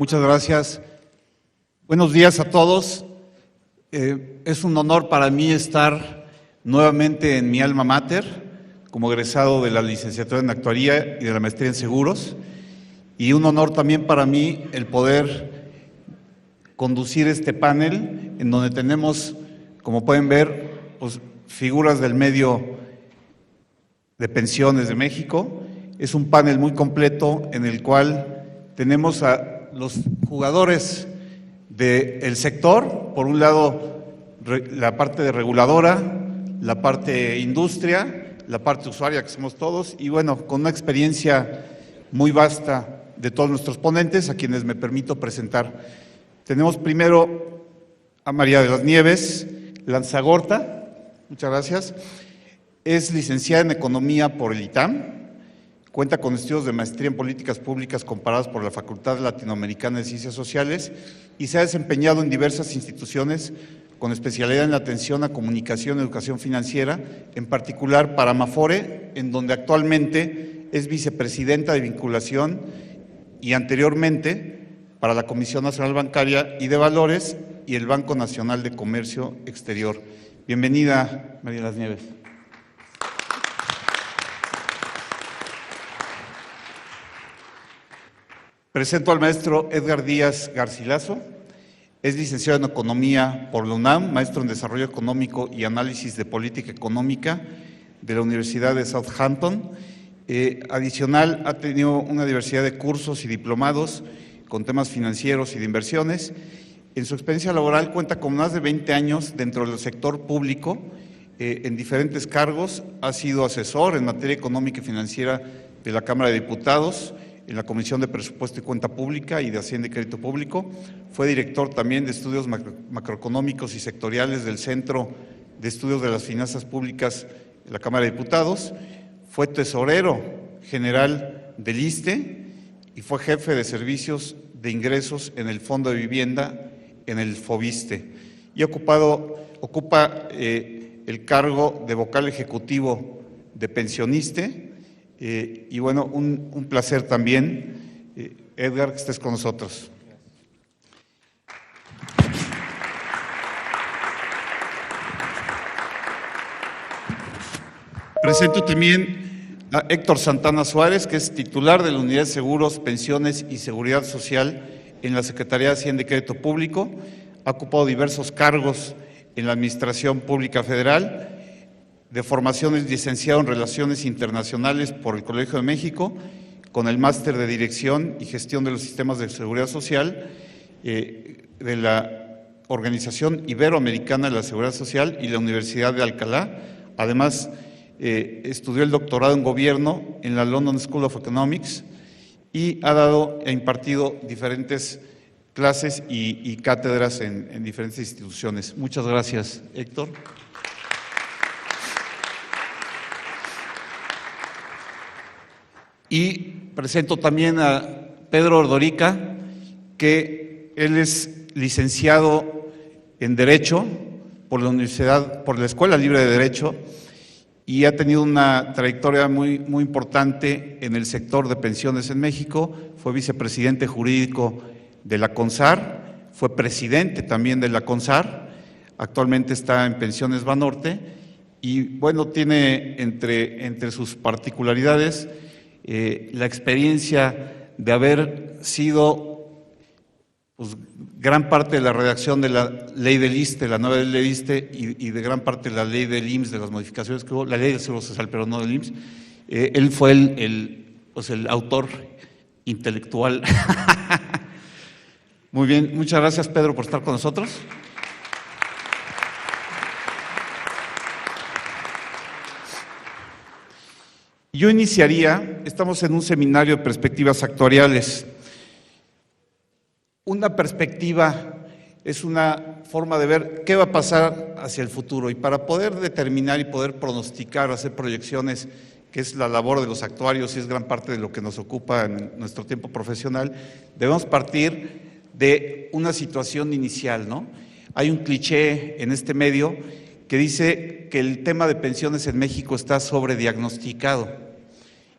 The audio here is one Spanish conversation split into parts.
Muchas gracias. Buenos días a todos. Es un honor para mí estar nuevamente en mi alma mater, como egresado de la licenciatura en Actuaría y de la maestría en Seguros, y un honor también para mí el poder conducir este panel, en donde tenemos, como pueden ver, pues, figuras del medio de pensiones de México. Es un panel muy completo en el cual tenemos a los jugadores del sector, por un lado la parte de reguladora, la parte industria, la parte usuaria, que somos todos, y bueno, con una experiencia muy vasta de todos nuestros ponentes, a quienes me permito presentar. Tenemos primero a María de las Nieves Lanzagorta, muchas gracias. Es licenciada en Economía por el ITAM, cuenta con estudios de maestría en Políticas Públicas comparadas por la Facultad Latinoamericana de Ciencias Sociales y se ha desempeñado en diversas instituciones con especialidad en la atención a comunicación y educación financiera, en particular para Amafore, en donde actualmente es vicepresidenta de vinculación y anteriormente para la Comisión Nacional Bancaria y de Valores y el Banco Nacional de Comercio Exterior. Bienvenida, María de las Nieves. Presento al maestro Edgar Díaz Garcilaso. Es licenciado en Economía por la UNAM, maestro en Desarrollo Económico y Análisis de Política Económica de la Universidad de Southampton. Adicional, ha tenido una diversidad de cursos y diplomados con temas financieros y de inversiones. En su experiencia laboral cuenta con más de 20 años dentro del sector público, en diferentes cargos. Ha sido asesor en materia económica y financiera de la Cámara de Diputados, en la Comisión de Presupuesto y Cuenta Pública y de Hacienda y Crédito Público. Fue director también de estudios macroeconómicos y sectoriales del Centro de Estudios de las Finanzas Públicas de la Cámara de Diputados. Fue tesorero general del ISSSTE y fue jefe de servicios de ingresos en el Fondo de Vivienda en el FOBISSSTE. Y ocupa el cargo de vocal ejecutivo de Pensioniste. Y bueno, un placer también, Edgar, que estés con nosotros. Presento también a Héctor Santana Suárez, que es titular de la Unidad de Seguros, Pensiones y Seguridad Social en la Secretaría de Hacienda y Crédito Público. Ha ocupado diversos cargos en la Administración Pública Federal. De formación es licenciado en Relaciones Internacionales por el Colegio de México, con el máster de Dirección y Gestión de los Sistemas de Seguridad Social de la Organización Iberoamericana de la Seguridad Social y la Universidad de Alcalá. Además, estudió el doctorado en Gobierno en la London School of Economics y ha impartido diferentes clases y cátedras en diferentes instituciones. Muchas gracias, Héctor. Y presento también a Pedro Ordorica, que él es licenciado en Derecho por la Escuela Libre de Derecho, y ha tenido una trayectoria muy importante en el sector de pensiones en México. Fue vicepresidente jurídico de la CONSAR, fue presidente también de la CONSAR, actualmente está en Pensiones Banorte, y bueno, tiene entre sus particularidades la experiencia de haber sido pues, gran parte de la redacción de la ley del ISSSTE, la nueva ley del ISSSTE, y de gran parte de la ley del IMSS, de las modificaciones que hubo, la ley del Seguro Social, pero no del IMSS. Él fue el autor intelectual. Muy bien, muchas gracias, Pedro, por estar con nosotros. Yo iniciaría, estamos en un seminario de perspectivas actuariales. Una perspectiva es una forma de ver qué va a pasar hacia el futuro, y para poder determinar y poder pronosticar, hacer proyecciones, que es la labor de los actuarios y es gran parte de lo que nos ocupa en nuestro tiempo profesional, debemos partir de una situación inicial, ¿no? Hay un cliché en este medio que dice que el tema de pensiones en México está sobrediagnosticado.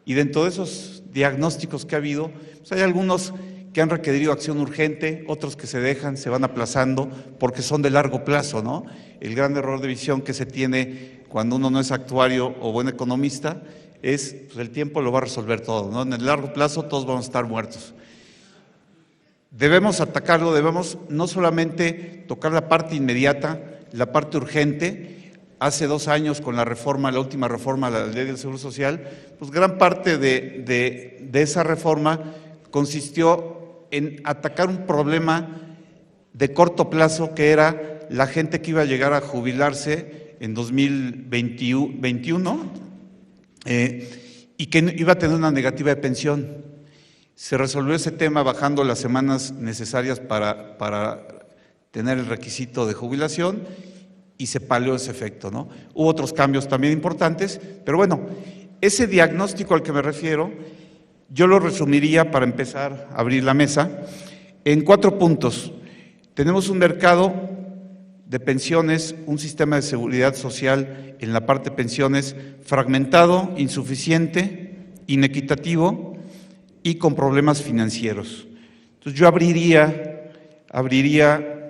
Y dentro de esos diagnósticos que ha habido, pues hay algunos que han requerido acción urgente, otros que se dejan, se van aplazando porque son de largo plazo, ¿no? El gran error de visión que se tiene cuando uno no es actuario o buen economista es, pues el tiempo lo va a resolver todo, ¿no? En el largo plazo todos vamos a estar muertos. Debemos atacarlo, debemos no solamente tocar la parte inmediata, la parte urgente. Hace 2 años con la reforma, la última reforma a la Ley del Seguro Social, pues gran parte de esa reforma consistió en atacar un problema de corto plazo que era la gente que iba a llegar a jubilarse en 2021 y que iba a tener una negativa de pensión. Se resolvió ese tema bajando las semanas necesarias para tener el requisito de jubilación y se palió ese efecto, ¿no? Hubo otros cambios también importantes, pero bueno, ese diagnóstico al que me refiero, yo lo resumiría para empezar a abrir la mesa en 4 puntos. Tenemos un mercado de pensiones, un sistema de seguridad social en la parte de pensiones fragmentado, insuficiente, inequitativo y con problemas financieros. Entonces yo abriría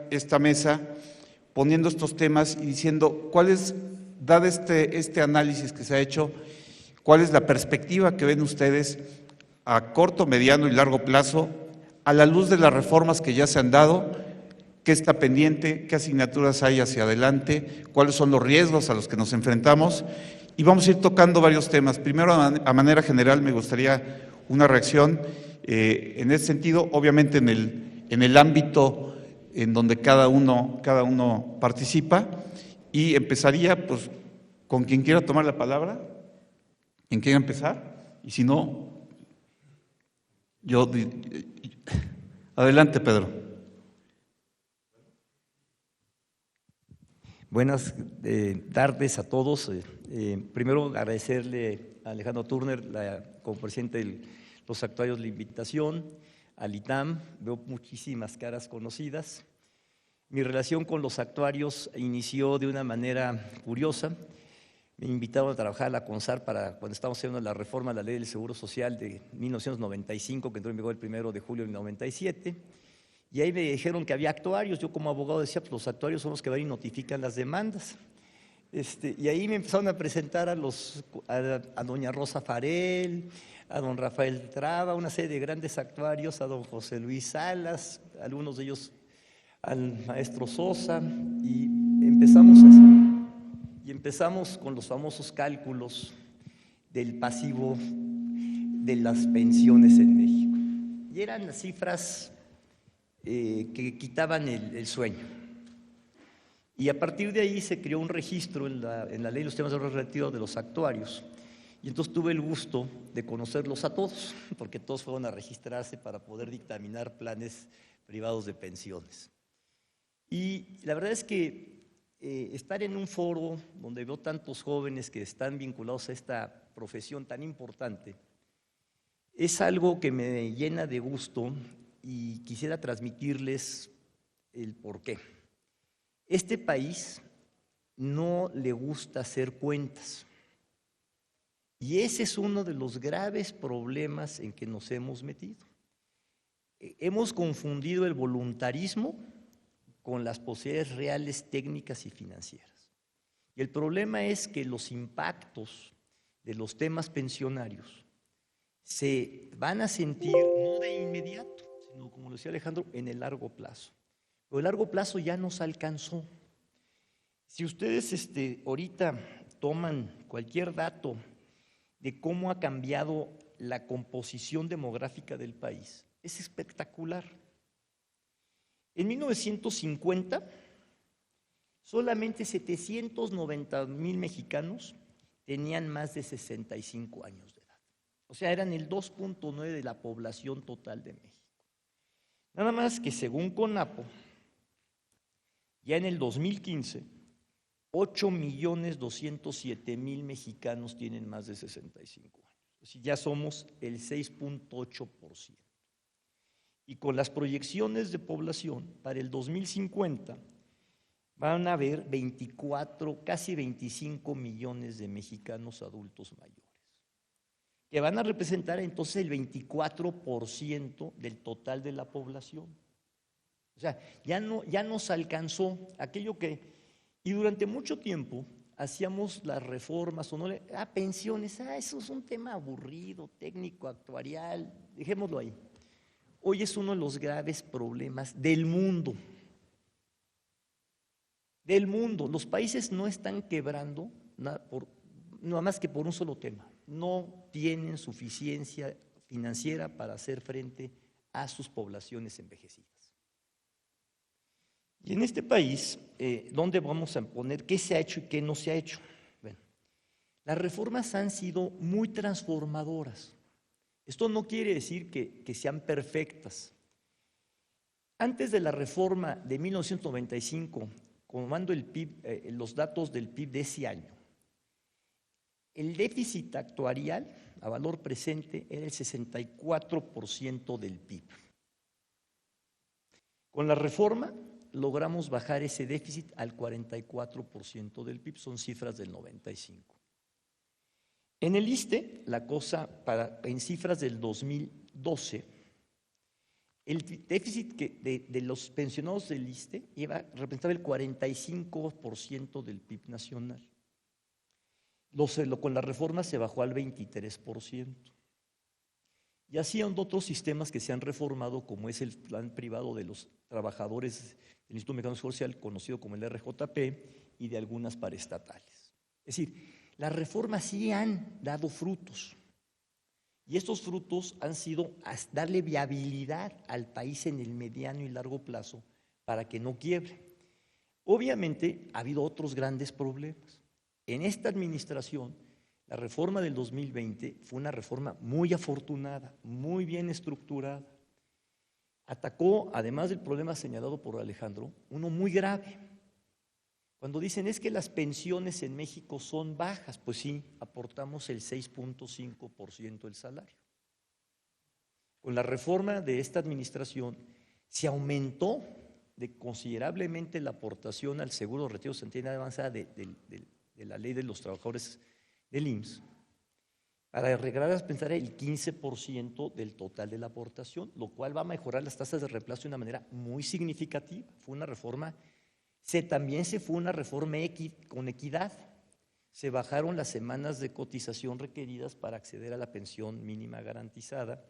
esta mesa poniendo estos temas y diciendo cuál es, dado este análisis que se ha hecho, cuál es la perspectiva que ven ustedes a corto, mediano y largo plazo, a la luz de las reformas que ya se han dado, qué está pendiente, qué asignaturas hay hacia adelante, cuáles son los riesgos a los que nos enfrentamos, y vamos a ir tocando varios temas. Primero, a manera general, me gustaría una reacción en ese sentido, obviamente en el ámbito en donde cada uno participa, y empezaría pues con quien quiera tomar la palabra, quien quiera empezar, y si no, adelante, Pedro. Buenas tardes a todos. Primero agradecerle a Alejandro Turner, como presidente de los actuarios, la invitación, al ITAM. Veo muchísimas caras conocidas. Mi relación con los actuarios inició de una manera curiosa. Me invitaron a trabajar a la CONSAR cuando estábamos haciendo la reforma a la Ley del Seguro Social de 1995, que entró en vigor el 1 de julio del 97. Y ahí me dijeron que había actuarios. Yo como abogado decía, pues los actuarios son los que van y notifican las demandas. Y ahí me empezaron a presentar a doña Rosa Farel, a don Rafael Traba, una serie de grandes actuarios, a don José Luis Salas, algunos de ellos al maestro Sosa, y empezamos con los famosos cálculos del pasivo de las pensiones en México. Y eran las cifras que quitaban el sueño. Y a partir de ahí se creó un registro en la Ley de los Temas de Ahorro Retiro de los actuarios. Y entonces tuve el gusto de conocerlos a todos, porque todos fueron a registrarse para poder dictaminar planes privados de pensiones. Y la verdad es que estar en un foro donde veo tantos jóvenes que están vinculados a esta profesión tan importante es algo que me llena de gusto y quisiera transmitirles el porqué. Este país no le gusta hacer cuentas y ese es uno de los graves problemas en que nos hemos metido. Hemos confundido el voluntarismo con las posibilidades reales técnicas y financieras. Y el problema es que los impactos de los temas pensionarios se van a sentir no de inmediato, sino, como lo decía Alejandro, en el largo plazo. Pero el largo plazo ya nos alcanzó. Si ustedes ahorita toman cualquier dato de cómo ha cambiado la composición demográfica del país, es espectacular. En 1950, solamente 790,000 mexicanos tenían más de 65 años de edad. O sea, eran el 2.9 de la población total de México. Nada más que según CONAPO, ya en el 2015, 8,207,000 mexicanos tienen más de 65 años. Es decir, ya somos el 6.8%. Y con las proyecciones de población para el 2050 van a haber 24, casi 25 millones de mexicanos adultos mayores. que van a representar entonces el 24% del total de la población. O sea, ya nos alcanzó aquello que, y durante mucho tiempo hacíamos las reformas o no, pensiones, eso es un tema aburrido, técnico, actuarial, dejémoslo ahí. Hoy es uno de los graves problemas del mundo. Del mundo. Los países no están quebrando nada más que por un solo tema. No tienen suficiencia financiera para hacer frente a sus poblaciones envejecidas. Y en este país, ¿dónde vamos a poner qué se ha hecho y qué no se ha hecho? Bueno, las reformas han sido muy transformadoras. Esto no quiere decir que sean perfectas. Antes de la reforma de 1995, tomando el PIB, los datos del PIB de ese año, el déficit actuarial a valor presente era el 64% del PIB. Con la reforma logramos bajar ese déficit al 44% del PIB, son cifras del 95. En el ISSSTE, la cosa, en cifras del 2012, el déficit de los pensionados del ISSSTE representaba el 45% del PIB nacional. Con la reforma se bajó al 23%. Y así hay otros sistemas que se han reformado, como es el plan privado de los trabajadores del Instituto Mexicano de Seguro Social, conocido como el RJP, y de algunas paraestatales. Es decir, las reformas sí han dado frutos. Y estos frutos han sido darle viabilidad al país en el mediano y largo plazo para que no quiebre. Obviamente ha habido otros grandes problemas. En esta administración, la reforma del 2020 fue una reforma muy afortunada, muy bien estructurada. Atacó, además del problema señalado por Alejandro, uno muy grave. Cuando dicen es que las pensiones en México son bajas, pues sí, aportamos el 6.5% del salario. Con la reforma de esta administración se aumentó considerablemente la aportación al seguro de retiro centenaria avanzada de la ley de los trabajadores del IMSS, para llegar a pensar el 15% del total de la aportación, lo cual va a mejorar las tasas de reemplazo de una manera muy significativa. Fue una reforma. También se fue una reforma con equidad. Se bajaron las semanas de cotización requeridas para acceder a la pensión mínima garantizada,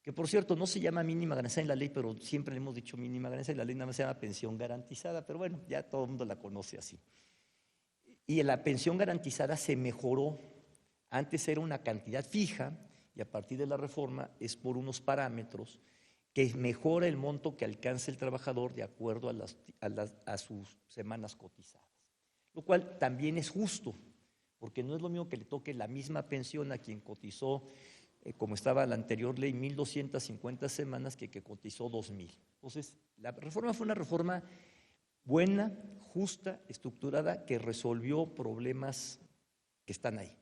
que por cierto no se llama mínima garantizada en la ley, pero siempre le hemos dicho mínima garantizada, y la ley nada más se llama pensión garantizada, pero bueno, ya todo el mundo la conoce así. Y la pensión garantizada se mejoró. Antes era una cantidad fija y a partir de la reforma es por unos parámetros que mejora el monto que alcanza el trabajador de acuerdo a sus semanas cotizadas. Lo cual también es justo, porque no es lo mismo que le toque la misma pensión a quien cotizó, como estaba la anterior ley, 1.250 semanas que cotizó 2.000. Entonces, la reforma fue una reforma buena, justa, estructurada, que resolvió problemas que están ahí.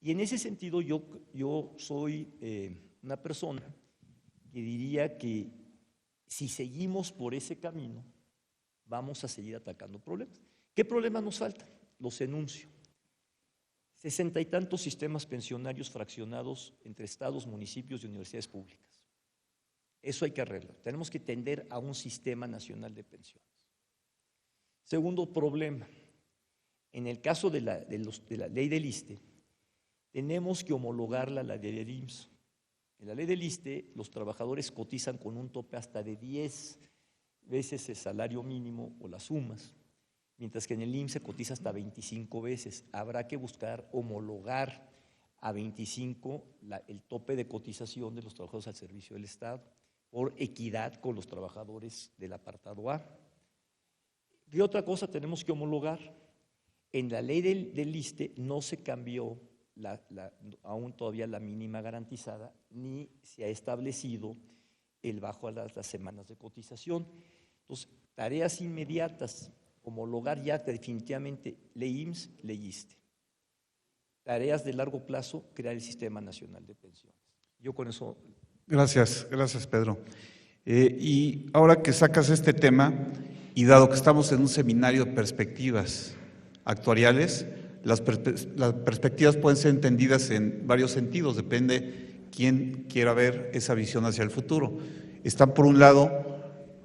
Y en ese sentido yo soy una persona que diría que si seguimos por ese camino, vamos a seguir atacando problemas. ¿Qué problemas nos faltan? Los enuncio. 60 y tantos sistemas pensionarios fraccionados entre estados, municipios y universidades públicas. Eso hay que arreglar. Tenemos que tender a un sistema nacional de pensiones. Segundo problema, en el caso de la ley del ISSSTE, tenemos que homologarla a la ley del IMSS. En la ley del ISSSTE, los trabajadores cotizan con un tope hasta de 10 veces el salario mínimo o las sumas, mientras que en el IMSS se cotiza hasta 25 veces. Habrá que buscar homologar a 25 el tope de cotización de los trabajadores al servicio del Estado, por equidad con los trabajadores del apartado A. ¿Qué otra cosa tenemos que homologar? En la ley del ISSSTE no se cambió aún todavía la mínima garantizada, ni se ha establecido el bajo a las semanas de cotización. Entonces, tareas inmediatas, homologar ya definitivamente ley IMSS, ley ISSSTE. Tareas de largo plazo, crear el Sistema Nacional de Pensiones. Yo con eso… Gracias Pedro. Y ahora que sacas este tema, y dado que estamos en un seminario de perspectivas actuariales, Las perspectivas pueden ser entendidas en varios sentidos, depende quién quiera ver esa visión hacia el futuro. Están por un lado,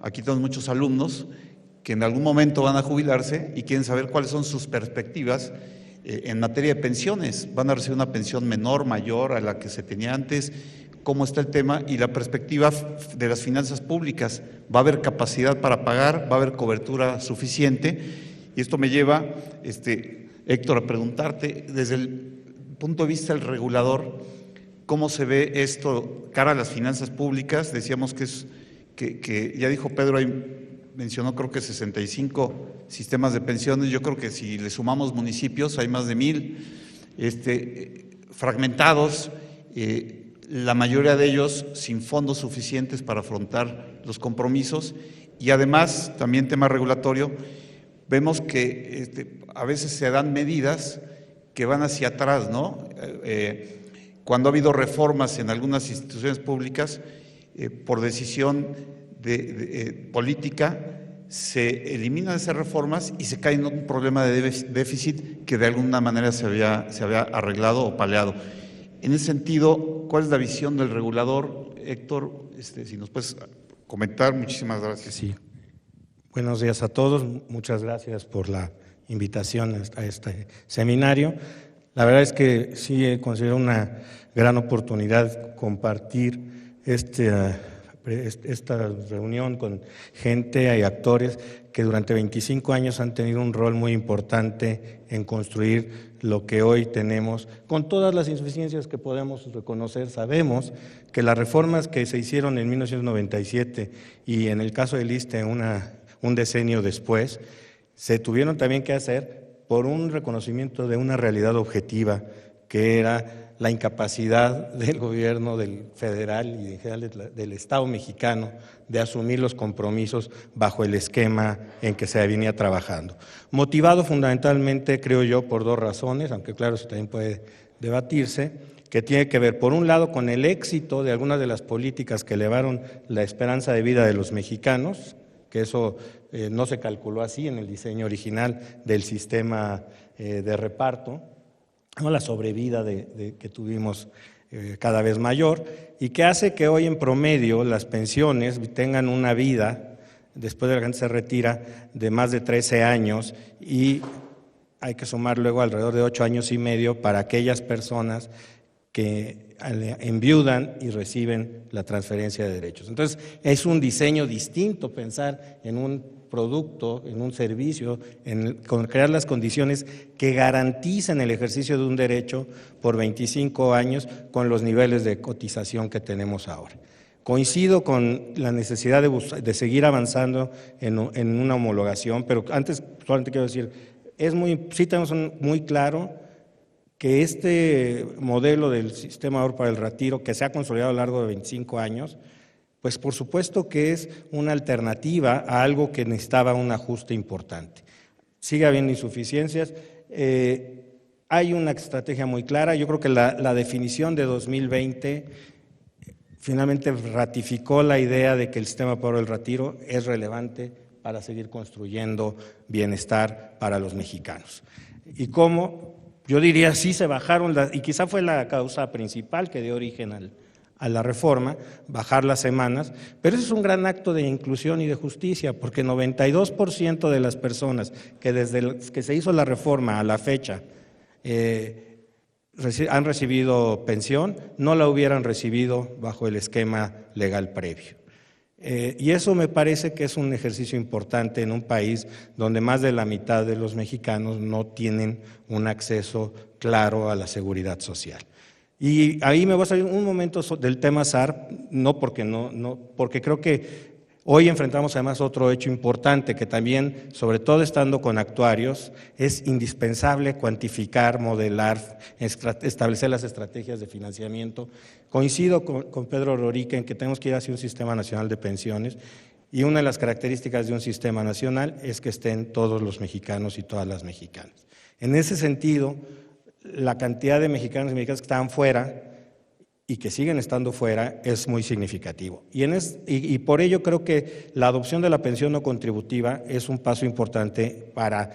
aquí tenemos muchos alumnos que en algún momento van a jubilarse y quieren saber cuáles son sus perspectivas en materia de pensiones. ¿Van a recibir una pensión menor, mayor a la que se tenía antes? ¿Cómo está el tema? Y la perspectiva de las finanzas públicas. ¿Va a haber capacidad para pagar? ¿Va a haber cobertura suficiente? Y esto me lleva, Héctor, a preguntarte, desde el punto de vista del regulador, ¿cómo se ve esto cara a las finanzas públicas? Decíamos que ya dijo Pedro, mencionó creo que 65 sistemas de pensiones. Yo creo que si le sumamos municipios hay más de 1,000 fragmentados, la mayoría de ellos sin fondos suficientes para afrontar los compromisos. Y además, también tema regulatorio, vemos que a veces se dan medidas que van hacia atrás, ¿no? Cuando ha habido reformas en algunas instituciones públicas, por decisión política, se eliminan esas reformas y se cae en un problema de déficit que de alguna manera se había arreglado o paliado. En ese sentido, ¿cuál es la visión del regulador? Héctor, si nos puedes comentar, muchísimas gracias. Sí. Buenos días a todos, muchas gracias por la invitación a este seminario. La verdad es que sí considero una gran oportunidad compartir esta reunión con gente y actores que durante 25 años han tenido un rol muy importante en construir lo que hoy tenemos. Con todas las insuficiencias que podemos reconocer, sabemos que las reformas que se hicieron en 1997 y en el caso del ISSSTE un decenio después, se tuvieron también que hacer por un reconocimiento de una realidad objetiva, que era la incapacidad del gobierno del federal y en general del Estado mexicano de asumir los compromisos bajo el esquema en que se venía trabajando. Motivado fundamentalmente, creo yo, por dos razones, aunque claro, eso también puede debatirse, que tiene que ver, por un lado, con el éxito de algunas de las políticas que elevaron la esperanza de vida de los mexicanos, que eso no se calculó así en el diseño original del sistema de reparto, ¿no? La sobrevida que tuvimos cada vez mayor, y que hace que hoy en promedio las pensiones tengan una vida, después de que la gente se retira, de más de 13 años, y hay que sumar luego alrededor de 8 años y medio para aquellas personas que enviudan y reciben la transferencia de derechos. Entonces, es un diseño distinto pensar en un producto, en un servicio, con crear las condiciones que garanticen el ejercicio de un derecho por 25 años con los niveles de cotización que tenemos ahora. Coincido con la necesidad de seguir avanzando en una homologación, pero antes solamente quiero decir, sí tenemos muy claro que este modelo del sistema ahorro para el retiro, que se ha consolidado a lo largo de 25 años, pues por supuesto que es una alternativa a algo que necesitaba un ajuste importante. Sigue habiendo insuficiencias, hay una estrategia muy clara. Yo creo que la definición de 2020 finalmente ratificó la idea de que el sistema para el retiro es relevante para seguir construyendo bienestar para los mexicanos. Y cómo, yo diría, sí se bajaron, y quizá fue la causa principal que dio origen a la reforma, bajar las semanas, pero eso es un gran acto de inclusión y de justicia, porque 92% de las personas que desde que se hizo la reforma a la fecha han recibido pensión, no la hubieran recibido bajo el esquema legal previo. Y eso me parece que es un ejercicio importante en un país donde más de la mitad de los mexicanos no tienen un acceso claro a la seguridad social. Y ahí me voy a salir un momento del tema SAR, porque creo que hoy enfrentamos además otro hecho importante que también, sobre todo estando con actuarios, es indispensable cuantificar, modelar, establecer las estrategias de financiamiento. Coincido con Pedro Rorica en que tenemos que ir hacia un sistema nacional de pensiones, y una de las características de un sistema nacional es que estén todos los mexicanos y todas las mexicanas. En ese sentido, la cantidad de mexicanos y mexicanas que estaban fuera y que siguen estando fuera es muy significativo. Y por ello creo que la adopción de la pensión no contributiva es un paso importante para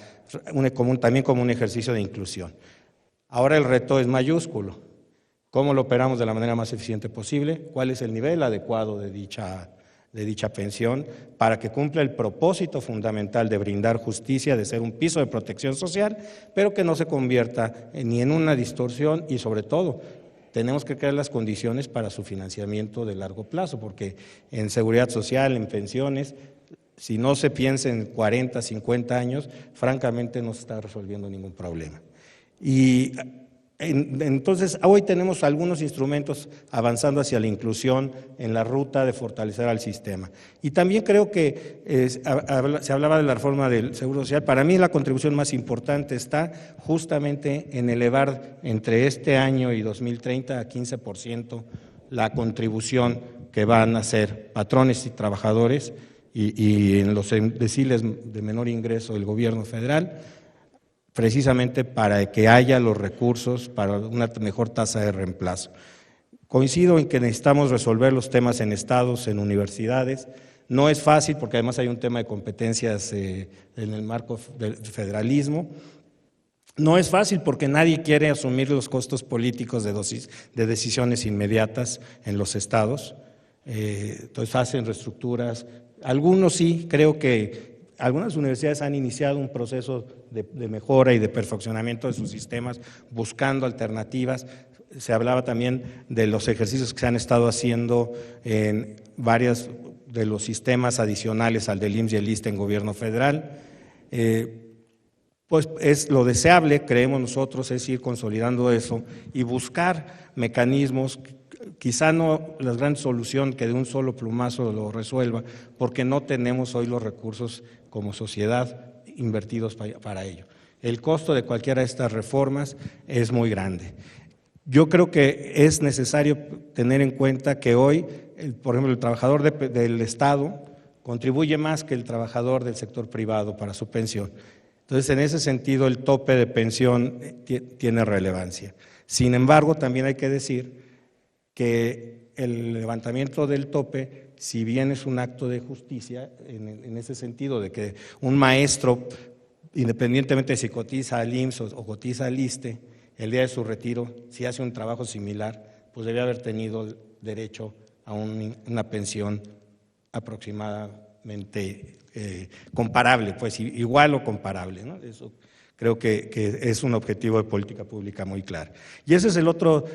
también como un ejercicio de inclusión. Ahora el reto es mayúsculo. ¿Cómo lo operamos de la manera más eficiente posible? ¿Cuál es el nivel adecuado de dicha pensión para que cumpla el propósito fundamental de brindar justicia, de ser un piso de protección social, pero que no se convierta ni en una distorsión y sobre todo tenemos que crear las condiciones para su financiamiento de largo plazo, porque en seguridad social, en pensiones, si no se piensa en 40, 50 años, francamente no se está resolviendo ningún problema. Y entonces, hoy tenemos algunos instrumentos avanzando hacia la inclusión en la ruta de fortalecer al sistema. Y también creo que se hablaba de la reforma del Seguro Social. Para mí la contribución más importante está justamente en elevar entre este año y 2030 a 15% la contribución que van a hacer patrones y trabajadores y en los deciles de menor ingreso del gobierno federal, precisamente para que haya los recursos para una mejor tasa de reemplazo. Coincido en que necesitamos resolver los temas en estados, en universidades. No es fácil porque además hay un tema de competencias en el marco del federalismo. No es fácil porque nadie quiere asumir los costos políticos de decisiones inmediatas en los estados. Entonces hacen reestructuras. Algunos sí, creo que algunas universidades han iniciado un proceso de mejora y de perfeccionamiento de sus sistemas, buscando alternativas. Se hablaba también de los ejercicios que se han estado haciendo en varios de los sistemas adicionales al del IMSS y el ISSSTE en gobierno federal. Pues es lo deseable, creemos nosotros, es ir consolidando eso y buscar mecanismos. Quizá no la gran solución que de un solo plumazo lo resuelva, porque no tenemos hoy los recursos como sociedad invertidos para ello. El costo de cualquiera de estas reformas es muy grande. Yo creo que es necesario tener en cuenta que hoy, por ejemplo, el trabajador del Estado contribuye más que el trabajador del sector privado para su pensión. Entonces, en ese sentido, el tope de pensión tiene relevancia. Sin embargo, también hay que decir que el levantamiento del tope, si bien es un acto de justicia, en ese sentido de que un maestro, independientemente de si cotiza al IMSS o cotiza al ISSSTE, el día de su retiro, si hace un trabajo similar, pues debe haber tenido derecho a una pensión aproximadamente comparable, pues igual o comparable, ¿no? Eso creo que es un objetivo de política pública muy claro. Y ese es el otro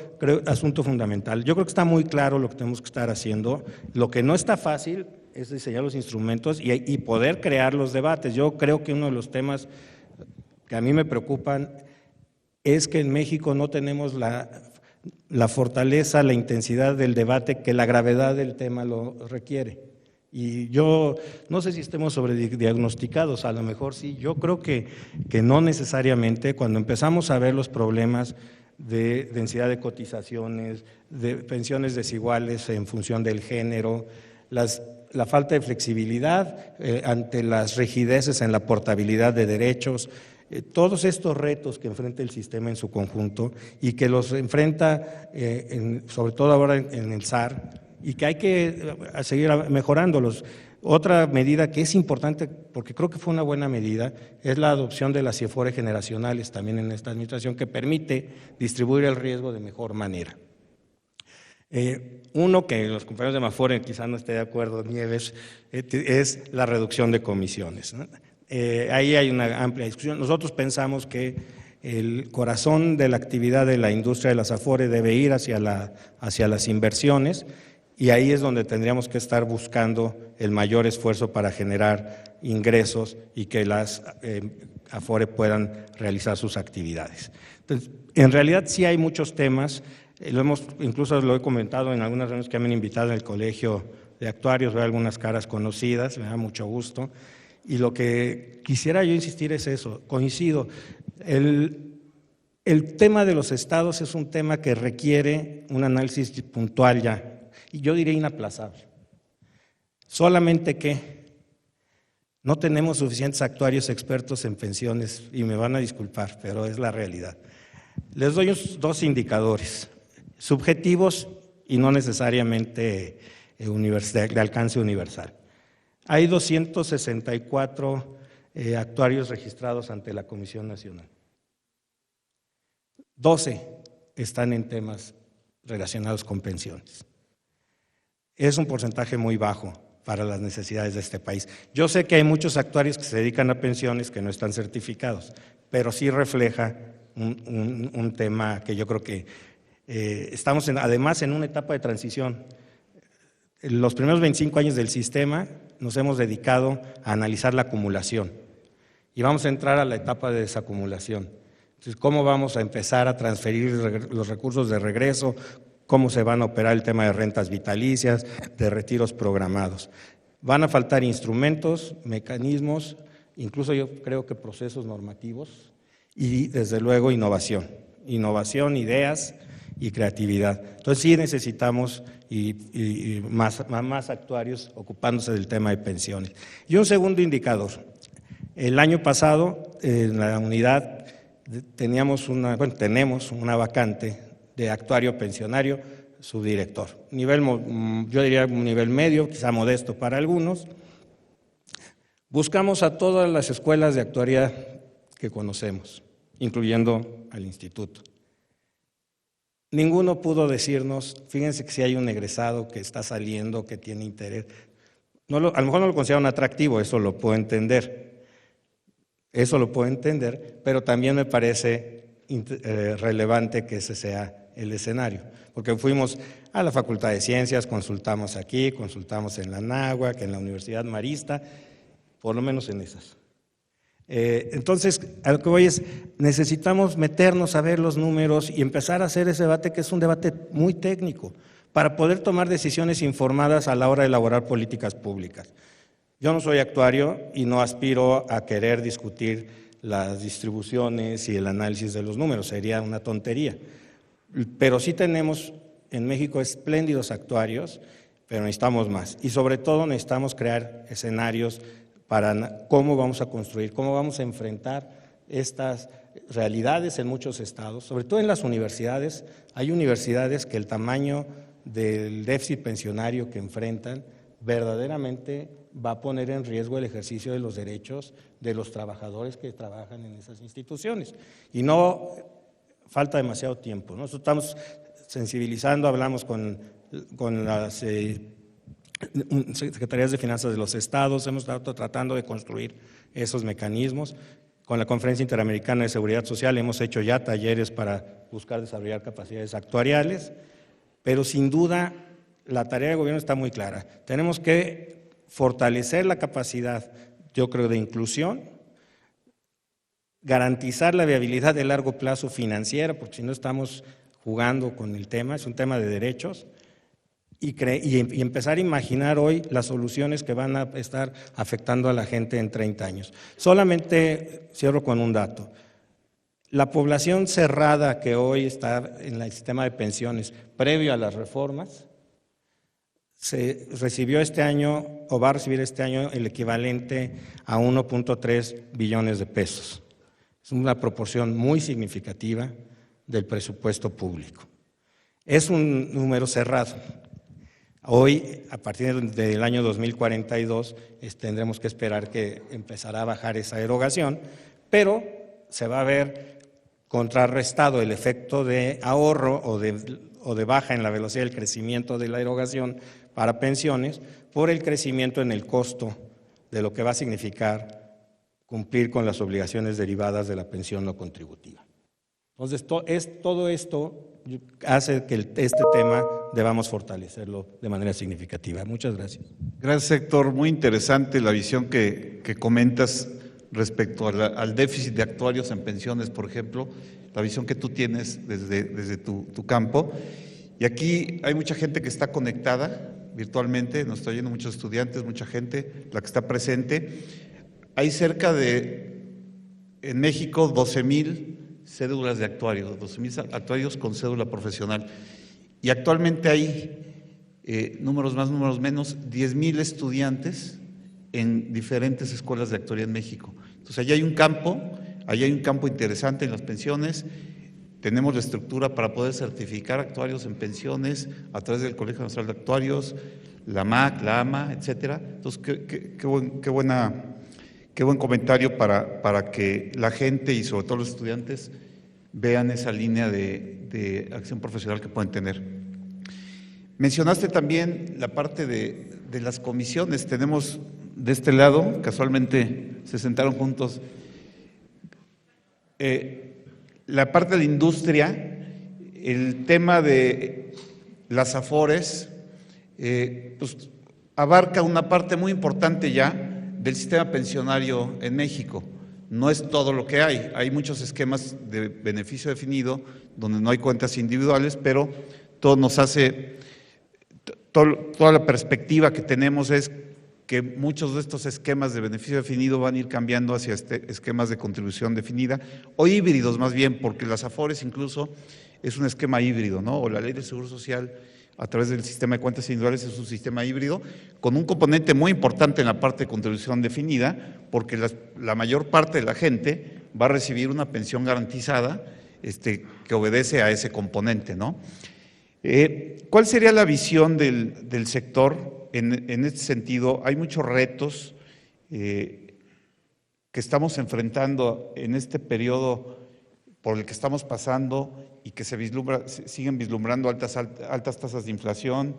asunto fundamental. Yo creo que está muy claro lo que tenemos que estar haciendo. Lo que no está fácil es diseñar los instrumentos y poder crear los debates. Yo creo que uno de los temas que a mí me preocupan es que en México no tenemos la fortaleza, la intensidad del debate que la gravedad del tema lo requiere. Y yo no sé si estemos sobrediagnosticados, a lo mejor sí. Yo creo que no necesariamente. Cuando empezamos a ver los problemas de densidad de cotizaciones, de pensiones desiguales en función del género, la falta de flexibilidad ante las rigideces en la portabilidad de derechos, todos estos retos que enfrenta el sistema en su conjunto y que los enfrenta sobre todo ahora en el SAR, y que hay que seguir mejorándolos. Otra medida que es importante, porque creo que fue una buena medida, es la adopción de las CIEFORE generacionales también en esta administración, que permite distribuir el riesgo de mejor manera. Uno que los compañeros de Mafore quizá no esté de acuerdo, Nieves, es la reducción de comisiones, ¿no? Ahí hay una amplia discusión. Nosotros pensamos que el corazón de la actividad de la industria de las Afore debe ir hacia las inversiones, y ahí es donde tendríamos que estar buscando el mayor esfuerzo para generar ingresos y que las Afore puedan realizar sus actividades. Entonces, en realidad sí hay muchos temas, incluso lo he comentado en algunas reuniones que me han invitado en el Colegio de Actuarios, veo algunas caras conocidas, me da mucho gusto, y lo que quisiera yo insistir es eso, coincido, el tema de los estados es un tema que requiere un análisis puntual ya, y yo diría inaplazable. Solamente que no tenemos suficientes actuarios expertos en pensiones, y me van a disculpar, pero es la realidad. Les doy dos indicadores subjetivos y no necesariamente de alcance universal. Hay 264 actuarios registrados ante la Comisión Nacional. 12 están en temas relacionados con pensiones. Es un porcentaje muy bajo para las necesidades de este país. Yo sé que hay muchos actuarios que se dedican a pensiones que no están certificados, pero sí refleja un tema que yo creo que estamos además en una etapa de transición. En los primeros 25 años del sistema nos hemos dedicado a analizar la acumulación y vamos a entrar a la etapa de desacumulación. Entonces, ¿cómo vamos a empezar a transferir los recursos de regreso? ¿Cómo se van a operar el tema de rentas vitalicias, de retiros programados? Van a faltar instrumentos, mecanismos, incluso yo creo que procesos normativos y desde luego innovación, ideas y creatividad. Entonces sí necesitamos más actuarios ocupándose del tema de pensiones. Y un segundo indicador, el año pasado en la unidad tenemos una vacante de actuario pensionario subdirector, yo diría un nivel medio, quizá modesto para algunos. Buscamos a todas las escuelas de actuaría que conocemos, incluyendo al instituto. Ninguno pudo decirnos, fíjense que si hay un egresado que está saliendo, que tiene interés. A lo mejor no lo consideran atractivo, eso lo puedo entender, pero también me parece relevante que ese sea el escenario, porque fuimos a la Facultad de Ciencias, consultamos aquí, consultamos en la Anáhuac, en la Universidad Marista, por lo menos en esas. Entonces, a lo que voy es, necesitamos meternos a ver los números y empezar a hacer ese debate, que es un debate muy técnico, para poder tomar decisiones informadas a la hora de elaborar políticas públicas. Yo no soy actuario y no aspiro a querer discutir las distribuciones y el análisis de los números, sería una tontería. Pero sí tenemos en México espléndidos actuarios, pero necesitamos más. Y sobre todo necesitamos crear escenarios para cómo vamos a construir, cómo vamos a enfrentar estas realidades en muchos estados, sobre todo en las universidades. Hay universidades que el tamaño del déficit pensionario que enfrentan verdaderamente va a poner en riesgo el ejercicio de los derechos de los trabajadores que trabajan en esas instituciones. Y no falta demasiado tiempo, ¿no? Nosotros estamos sensibilizando, hablamos con las secretarías de finanzas de los estados, hemos estado tratando de construir esos mecanismos. Con la Conferencia Interamericana de Seguridad Social hemos hecho ya talleres para buscar desarrollar capacidades actuariales, pero sin duda la tarea de gobierno está muy clara. Tenemos que fortalecer la capacidad, yo creo, de inclusión, garantizar la viabilidad de largo plazo financiera, porque si no estamos jugando con el tema, es un tema de derechos, y empezar a imaginar hoy las soluciones que van a estar afectando a la gente en 30 años. Solamente cierro con un dato. La población cerrada que hoy está en el sistema de pensiones previo a las reformas, se recibió este año o va a recibir este año el equivalente a 1.3 billones de pesos. Es una proporción muy significativa del presupuesto público. Es un número cerrado. Hoy, a partir del año 2042, tendremos que esperar que empezará a bajar esa erogación, pero se va a ver contrarrestado el efecto de ahorro o de baja en la velocidad del crecimiento de la erogación para pensiones por el crecimiento en el costo de lo que va a significar cumplir con las obligaciones derivadas de la pensión no contributiva. Entonces, todo esto hace que este tema debamos fortalecerlo de manera significativa. Muchas gracias. Gracias, Héctor. Muy interesante la visión que comentas respecto al déficit de actuarios en pensiones, por ejemplo, la visión que tú tienes desde tu campo. Y aquí hay mucha gente que está conectada virtualmente, nos está oyendo muchos estudiantes, mucha gente, la que está presente. Hay cerca en México, 12,000 cédulas de actuarios, 12,000 actuarios con cédula profesional. Y actualmente hay, números más, números menos, 10,000 estudiantes en diferentes escuelas de actuaría en México. Entonces, allí hay un campo interesante en las pensiones. tenemos la estructura para poder certificar actuarios en pensiones a través del Colegio Nacional de Actuarios, la MAC, la AMA, etcétera. Entonces, qué buen comentario para que la gente y sobre todo los estudiantes vean esa línea de acción profesional que pueden tener. Mencionaste también la parte de las comisiones. Tenemos de este lado, casualmente se sentaron juntos, la parte de la industria, el tema de las AFORES, pues abarca una parte muy importante ya del sistema pensionario en México. No es todo lo que hay muchos esquemas de beneficio definido donde no hay cuentas individuales, pero todo nos hace, toda la perspectiva que tenemos es que muchos de estos esquemas de beneficio definido van a ir cambiando hacia esquemas de contribución definida, o híbridos más bien, porque las AFORES incluso es un esquema híbrido, ¿no? O la Ley del Seguro Social a través del sistema de cuentas individuales es un sistema híbrido con un componente muy importante en la parte de contribución definida, porque la mayor parte de la gente va a recibir una pensión garantizada que obedece a ese componente, ¿no? ¿Cuál sería la visión del sector en este sentido? Hay muchos retos que estamos enfrentando en este periodo por el que estamos pasando y que siguen vislumbrando altas tasas de inflación,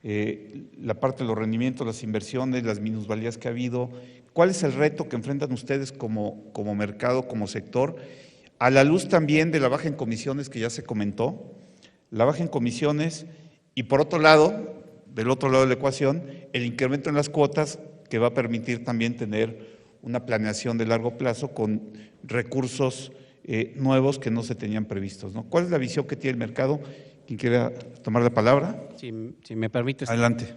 la parte de los rendimientos, las inversiones, las minusvalías que ha habido. ¿Cuál es el reto que enfrentan ustedes como mercado, como sector? A la luz también de la baja en comisiones que ya se comentó, la baja en comisiones y por otro lado, del otro lado de la ecuación, el incremento en las cuotas que va a permitir también tener una planeación de largo plazo con recursos nuevos que no se tenían previstos, ¿no? ¿Cuál es la visión que tiene el mercado? ¿Quién quiera tomar la palabra? Si me permites. Adelante.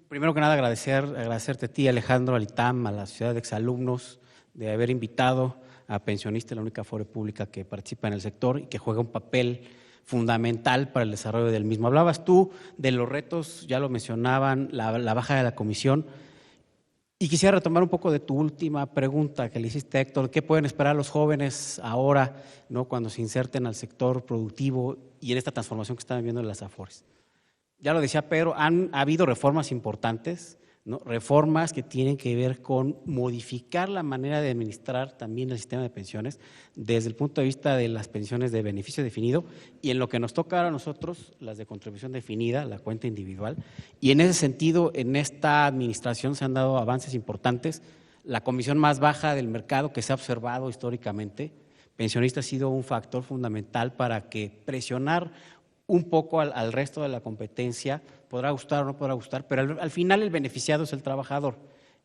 Primero que nada, agradecerte a ti, Alejandro, al ITAM, a la Sociedad de Exalumnos, de haber invitado a Pensionistas, la única afore pública que participa en el sector y que juega un papel fundamental para el desarrollo del mismo. Hablabas tú de los retos, ya lo mencionaban, la baja de la comisión. Y quisiera retomar un poco de tu última pregunta que le hiciste a Héctor. ¿Qué pueden esperar los jóvenes ahora, ¿no?, cuando se inserten al sector productivo y en esta transformación que están viviendo en las AFORES? Ya lo decía Pedro, ha habido reformas importantes, ¿no?, reformas que tienen que ver con modificar la manera de administrar también el sistema de pensiones desde el punto de vista de las pensiones de beneficio definido y en lo que nos toca ahora a nosotros, las de contribución definida, la cuenta individual. Y en ese sentido, en esta administración se han dado avances importantes. La comisión más baja del mercado que se ha observado históricamente, Pensionistas ha sido un factor fundamental para que presionar un poco al resto de la competencia, podrá gustar o no podrá gustar, pero al final el beneficiado es el trabajador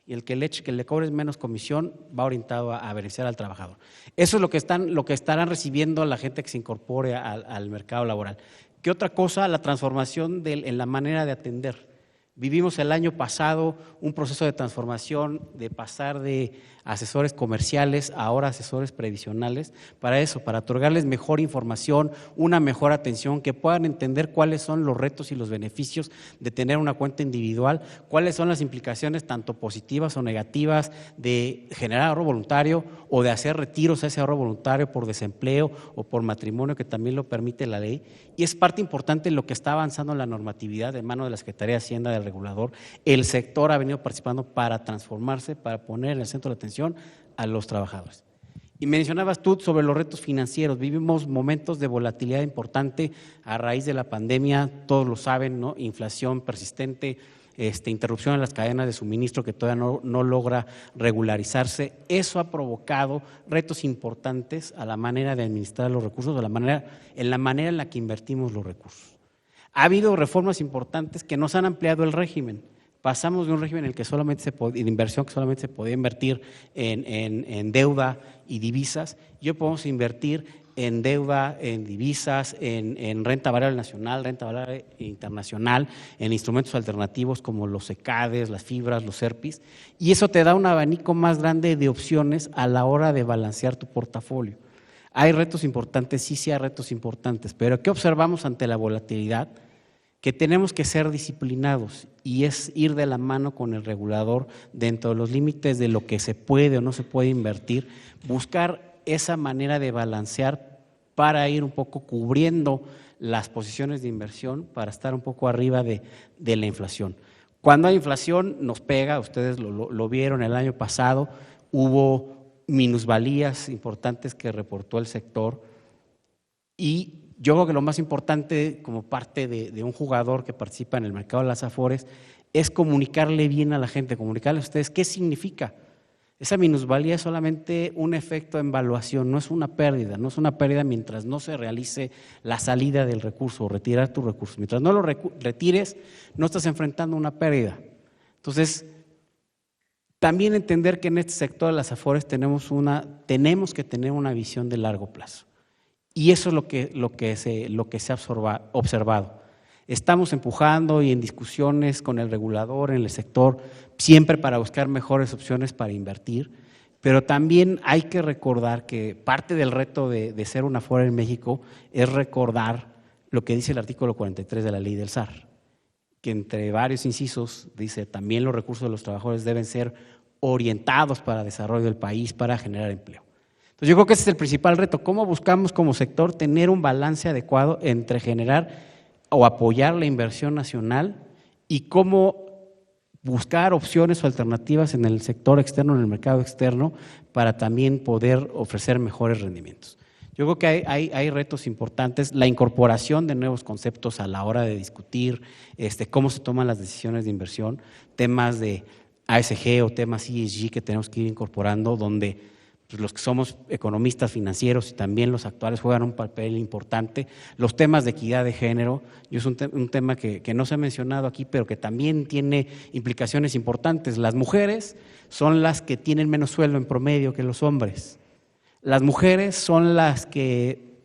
y el que le cobres menos comisión va orientado a beneficiar al trabajador. Eso es lo que estarán recibiendo la gente que se incorpore al mercado laboral. ¿Qué otra cosa? La transformación en la manera de atender. Vivimos el año pasado un proceso de transformación de pasar de asesores comerciales a ahora asesores previsionales para eso, para otorgarles mejor información, una mejor atención, que puedan entender cuáles son los retos y los beneficios de tener una cuenta individual, cuáles son las implicaciones tanto positivas o negativas de generar ahorro voluntario o de hacer retiros a ese ahorro voluntario por desempleo o por matrimonio, que también lo permite la ley. Y es parte importante en lo que está avanzando la normatividad de mano de la Secretaría de Hacienda del regulador. El sector ha venido participando para transformarse, para poner en el centro de atención a los trabajadores. Y mencionabas tú sobre los retos financieros. Vivimos momentos de volatilidad importante a raíz de la pandemia, todos lo saben, ¿no? Inflación persistente, interrupción en las cadenas de suministro que todavía no logra regularizarse. Eso ha provocado retos importantes a la manera de administrar los recursos, en la manera en la que invertimos los recursos. Ha habido reformas importantes que nos han ampliado el régimen. Pasamos de un régimen en el que de inversión que solamente se podía invertir en deuda y divisas, y hoy podemos invertir en deuda, en divisas, en renta variable nacional, renta variable internacional, en instrumentos alternativos como los ECADES, las fibras, los ERPIs, y eso te da un abanico más grande de opciones a la hora de balancear tu portafolio. Hay retos importantes, sí hay retos importantes, pero ¿qué observamos ante la volatilidad? Que tenemos que ser disciplinados y es ir de la mano con el regulador dentro de los límites de lo que se puede o no se puede invertir, buscar esa manera de balancear para ir un poco cubriendo las posiciones de inversión para estar un poco arriba de la inflación. Cuando hay inflación nos pega, ustedes lo vieron el año pasado, hubo minusvalías importantes que reportó el sector y yo creo que lo más importante como parte de un jugador que participa en el mercado de las Afores es comunicarle bien a la gente, comunicarle a ustedes qué significa. Esa minusvalía es solamente un efecto de evaluación, no es una pérdida, mientras no se realice la salida del recurso o retirar tu recurso. Mientras no lo retires, no estás enfrentando una pérdida. Entonces, también entender que en este sector de las Afores tenemos que tener una visión de largo plazo. Y eso es lo que se ha observado. Estamos empujando y en discusiones con el regulador en el sector, siempre para buscar mejores opciones para invertir, pero también hay que recordar que parte del reto de ser una Afore en México es recordar lo que dice el artículo 43 de la ley del SAR, que entre varios incisos dice también los recursos de los trabajadores deben ser orientados para el desarrollo del país, para generar empleo. Entonces yo creo que ese es el principal reto, cómo buscamos como sector tener un balance adecuado entre generar o apoyar la inversión nacional y cómo buscar opciones o alternativas en el sector externo, en el mercado externo, para también poder ofrecer mejores rendimientos. Yo creo que hay retos importantes, la incorporación de nuevos conceptos a la hora de discutir cómo se toman las decisiones de inversión, temas de ASG o temas ESG que tenemos que ir incorporando, donde pues los que somos economistas financieros y también los actuales juegan un papel importante. Los temas de equidad de género, es un tema que no se ha mencionado aquí, pero que también tiene implicaciones importantes. Las mujeres son las que tienen menos sueldo en promedio que los hombres. Las mujeres son las que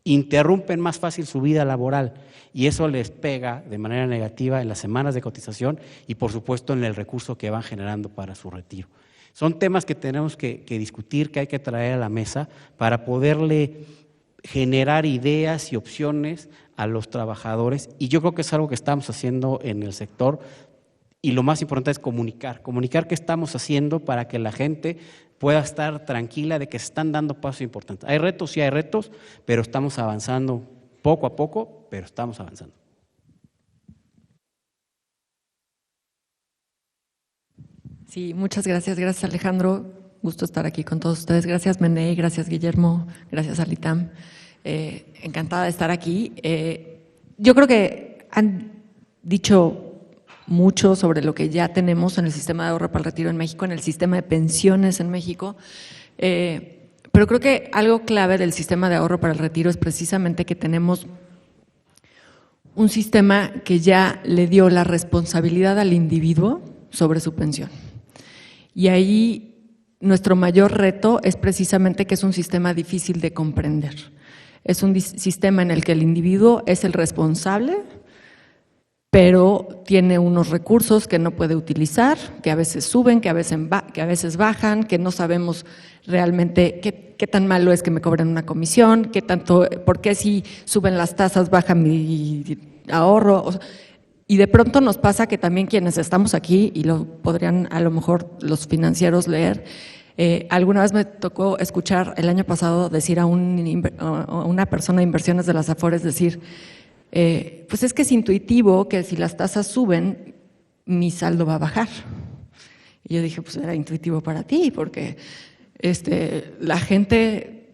interrumpen más fácil su vida laboral y eso les pega de manera negativa en las semanas de cotización y por supuesto en el recurso que van generando para su retiro. Son temas que tenemos que discutir, que hay que traer a la mesa para poderle generar ideas y opciones a los trabajadores y yo creo que es algo que estamos haciendo en el sector y lo más importante es comunicar qué estamos haciendo para que la gente pueda estar tranquila de que se están dando pasos importantes. Hay retos, sí hay retos, pero estamos avanzando poco a poco, pero estamos avanzando. Sí, muchas gracias. Gracias, Alejandro. Gusto estar aquí con todos ustedes. Gracias, Menei. Gracias, Guillermo. Gracias, Alitam. Encantada de estar aquí. Yo creo que han dicho mucho sobre lo que ya tenemos en el sistema de ahorro para el retiro en México, en el sistema de pensiones en México. Pero creo que algo clave del sistema de ahorro para el retiro es precisamente que tenemos un sistema que ya le dio la responsabilidad al individuo sobre su pensión. Y ahí nuestro mayor reto es precisamente que es un sistema difícil de comprender. Es un sistema en el que el individuo es el responsable, pero tiene unos recursos que no puede utilizar, que a veces suben, que a veces bajan, que no sabemos realmente qué tan malo es que me cobren una comisión, por qué si suben las tasas baja mi ahorro. Y de pronto nos pasa que también quienes estamos aquí, y lo podrían a lo mejor los financieros leer, alguna vez me tocó escuchar el año pasado decir a una persona de inversiones de las Afores decir, pues es que es intuitivo que si las tasas suben, mi saldo va a bajar. Y yo dije, pues era intuitivo para ti, porque la gente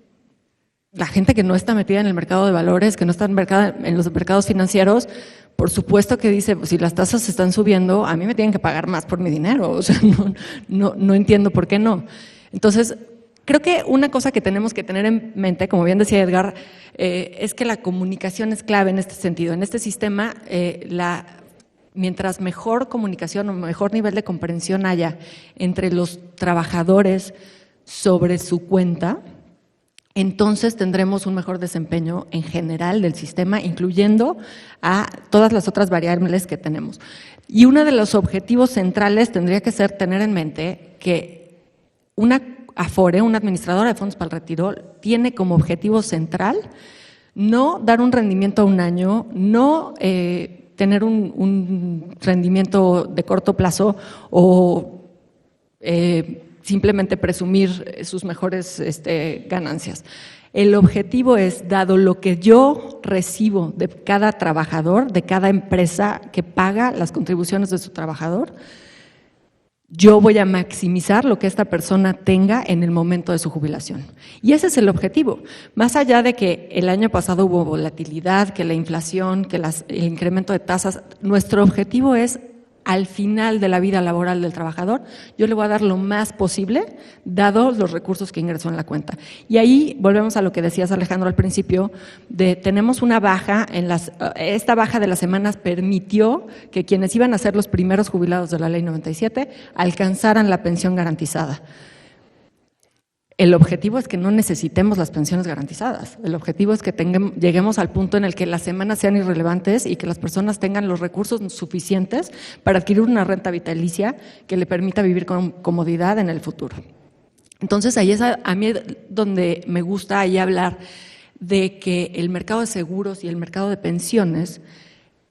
que no está metida en el mercado de valores, que no está en los mercados financieros, por supuesto que dice, pues si las tasas están subiendo, a mí me tienen que pagar más por mi dinero, o sea, no entiendo por qué no. Entonces, creo que una cosa que tenemos que tener en mente, como bien decía Edgar, es que la comunicación es clave en este sentido. En este sistema, mientras mejor comunicación o mejor nivel de comprensión haya entre los trabajadores sobre su cuenta, entonces tendremos un mejor desempeño en general del sistema, incluyendo a todas las otras variables que tenemos. Y uno de los objetivos centrales tendría que ser tener en mente que una Afore, una administradora de fondos para el retiro, tiene como objetivo central no dar un rendimiento a un año, no tener un rendimiento de corto plazo o simplemente presumir sus mejores ganancias. El objetivo es, dado lo que yo recibo de cada trabajador, de cada empresa que paga las contribuciones de su trabajador, yo voy a maximizar lo que esta persona tenga en el momento de su jubilación. Y ese es el objetivo. Más allá de que el año pasado hubo volatilidad, que la inflación, que el incremento de tasas, nuestro objetivo es, al final de la vida laboral del trabajador, yo le voy a dar lo más posible, dado los recursos que ingresó en la cuenta. Y ahí volvemos a lo que decías, Alejandro, al principio, de tenemos una baja, esta baja de las semanas permitió que quienes iban a ser los primeros jubilados de la Ley 97 alcanzaran la pensión garantizada. El objetivo es que no necesitemos las pensiones garantizadas. El objetivo es que lleguemos al punto en el que las semanas sean irrelevantes y que las personas tengan los recursos suficientes para adquirir una renta vitalicia que le permita vivir con comodidad en el futuro. Entonces, ahí es a mí donde me gusta ahí hablar de que el mercado de seguros y el mercado de pensiones,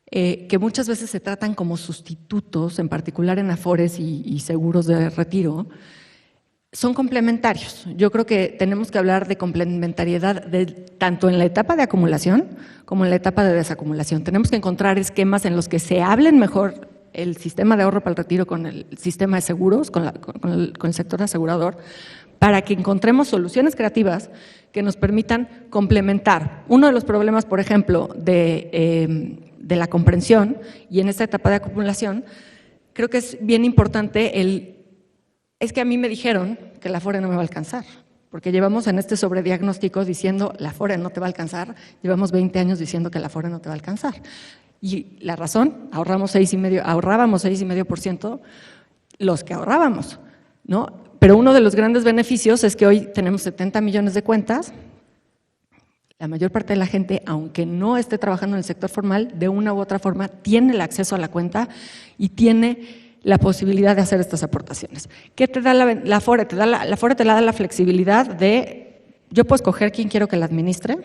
que muchas veces se tratan como sustitutos, en particular en afores y seguros de retiro, son complementarios. Yo creo que tenemos que hablar de complementariedad tanto en la etapa de acumulación como en la etapa de desacumulación. Tenemos que encontrar esquemas en los que se hablen mejor el sistema de ahorro para el retiro con el sistema de seguros, con el sector asegurador, para que encontremos soluciones creativas que nos permitan complementar. Uno de los problemas, por ejemplo, de la comprensión y en esta etapa de acumulación, creo que es bien importante es que a mí me dijeron que la Afore no me va a alcanzar, porque llevamos en este sobrediagnóstico diciendo la Afore no te va a alcanzar, llevamos 20 años diciendo que la Afore no te va a alcanzar. Y la razón, ahorrábamos 6,5% los que ahorrábamos, ¿no? Pero uno de los grandes beneficios es que hoy tenemos 70 millones de cuentas. La mayor parte de la gente, aunque no esté trabajando en el sector formal, de una u otra forma tiene el acceso a la cuenta y tiene la posibilidad de hacer estas aportaciones. ¿Qué te da la Afore? La Afore te da la flexibilidad de, yo puedo escoger quién quiero que la administre,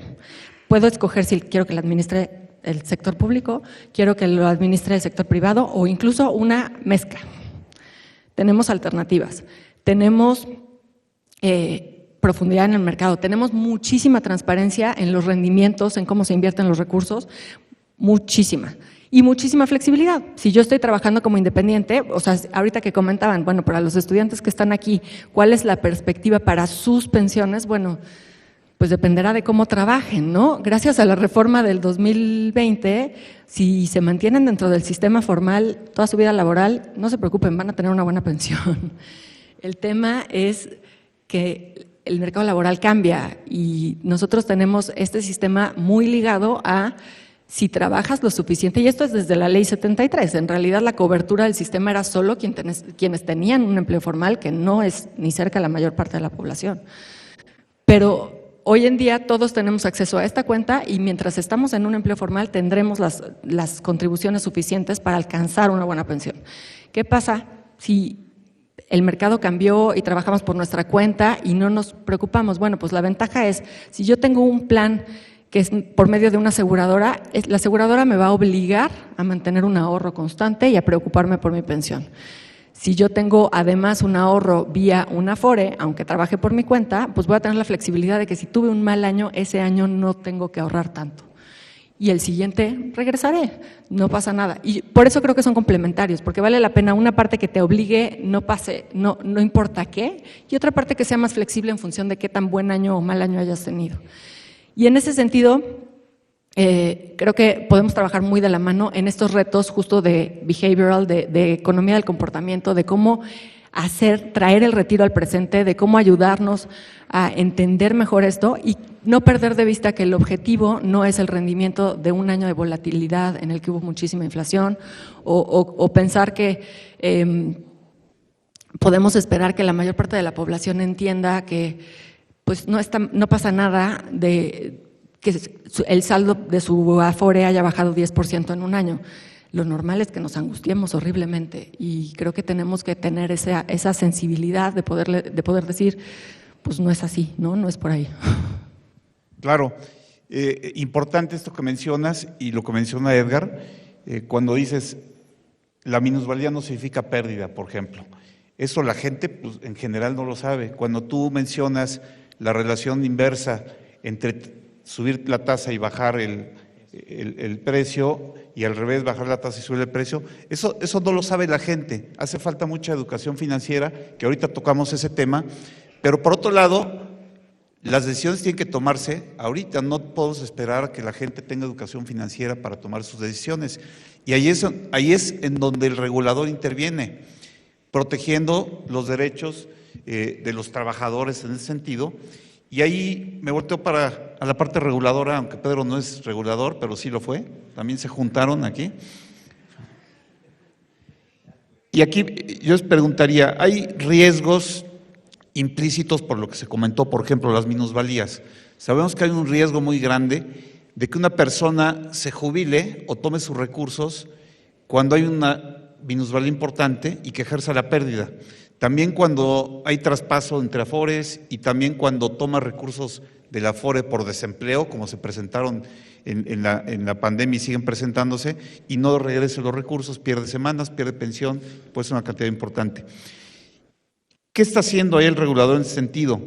puedo escoger si quiero que la administre el sector público, quiero que lo administre el sector privado o incluso una mezcla. Tenemos alternativas, tenemos profundidad en el mercado, tenemos muchísima transparencia en los rendimientos, en cómo se invierten los recursos, muchísima. Y muchísima flexibilidad. Si yo estoy trabajando como independiente, o sea, ahorita que comentaban, bueno, para los estudiantes que están aquí, ¿cuál es la perspectiva para sus pensiones? Bueno, pues dependerá de cómo trabajen, ¿no? Gracias a la reforma del 2020, si se mantienen dentro del sistema formal toda su vida laboral, no se preocupen, van a tener una buena pensión. El tema es que el mercado laboral cambia y nosotros tenemos este sistema muy ligado a si trabajas lo suficiente, y esto es desde la Ley 73, en realidad la cobertura del sistema era solo quienes tenían un empleo formal, que no es ni cerca la mayor parte de la población. Pero hoy en día todos tenemos acceso a esta cuenta y mientras estamos en un empleo formal tendremos las contribuciones suficientes para alcanzar una buena pensión. ¿Qué pasa si el mercado cambió y trabajamos por nuestra cuenta y no nos preocupamos? Bueno, pues la ventaja es, si yo tengo un plan que es por medio de una aseguradora, la aseguradora me va a obligar a mantener un ahorro constante y a preocuparme por mi pensión. Si yo tengo además un ahorro vía una Afore, aunque trabaje por mi cuenta, pues voy a tener la flexibilidad de que si tuve un mal año, ese año no tengo que ahorrar tanto. Y el siguiente regresaré, no pasa nada. Y por eso creo que son complementarios, porque vale la pena una parte que te obligue, no importa qué, y otra parte que sea más flexible en función de qué tan buen año o mal año hayas tenido. Y en ese sentido, creo que podemos trabajar muy de la mano en estos retos justo de behavioral, de economía del comportamiento, de cómo traer el retiro al presente, de cómo ayudarnos a entender mejor esto y no perder de vista que el objetivo no es el rendimiento de un año de volatilidad en el que hubo muchísima inflación o pensar que podemos esperar que la mayor parte de la población entienda que pues no pasa nada de que el saldo de su Afore haya bajado 10% en un año. Lo normal es que nos angustiemos horriblemente y creo que tenemos que tener esa sensibilidad de poder decir, pues no es así, no es por ahí. Claro, importante esto que mencionas y lo que menciona Edgar, cuando dices la minusvalía no significa pérdida, por ejemplo. Eso la gente pues, en general no lo sabe. Cuando tú mencionas la relación inversa entre subir la tasa y bajar el precio, y al revés, bajar la tasa y subir el precio. Eso no lo sabe la gente. Hace falta mucha educación financiera, que ahorita tocamos ese tema, pero por otro lado, las decisiones tienen que tomarse ahorita. No podemos esperar a que la gente tenga educación financiera para tomar sus decisiones. Y ahí es en donde el regulador interviene, protegiendo los derechos de los trabajadores en ese sentido. Y ahí me volteo a la parte reguladora, aunque Pedro no es regulador, pero sí lo fue, también se juntaron aquí. Y aquí yo les preguntaría, ¿hay riesgos implícitos por lo que se comentó, por ejemplo, las minusvalías? Sabemos que hay un riesgo muy grande de que una persona se jubile o tome sus recursos cuando hay una minusvalía importante y que ejerza la pérdida. También cuando hay traspaso entre afores y también cuando toma recursos del afore por desempleo, como se presentaron en la pandemia y siguen presentándose, y no regrese los recursos, pierde semanas, pierde pensión, pues una cantidad importante. ¿Qué está haciendo ahí el regulador en ese sentido?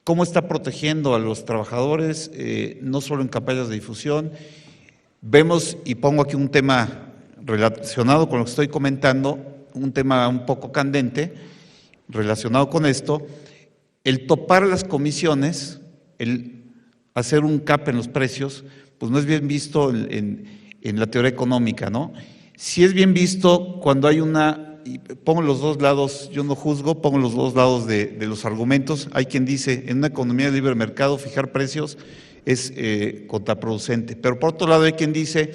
¿Cómo está protegiendo a los trabajadores, no solo en campañas de difusión? Vemos, y pongo aquí un tema relacionado con lo que estoy comentando, un tema un poco candente, relacionado con esto, el topar las comisiones, el hacer un cap en los precios, pues no es bien visto en la teoría económica, ¿no? Sí es bien visto cuando hay y pongo los dos lados, yo no juzgo, pongo los dos lados de los argumentos. Hay quien dice, en una economía de libre mercado, fijar precios es contraproducente. Pero por otro lado hay quien dice,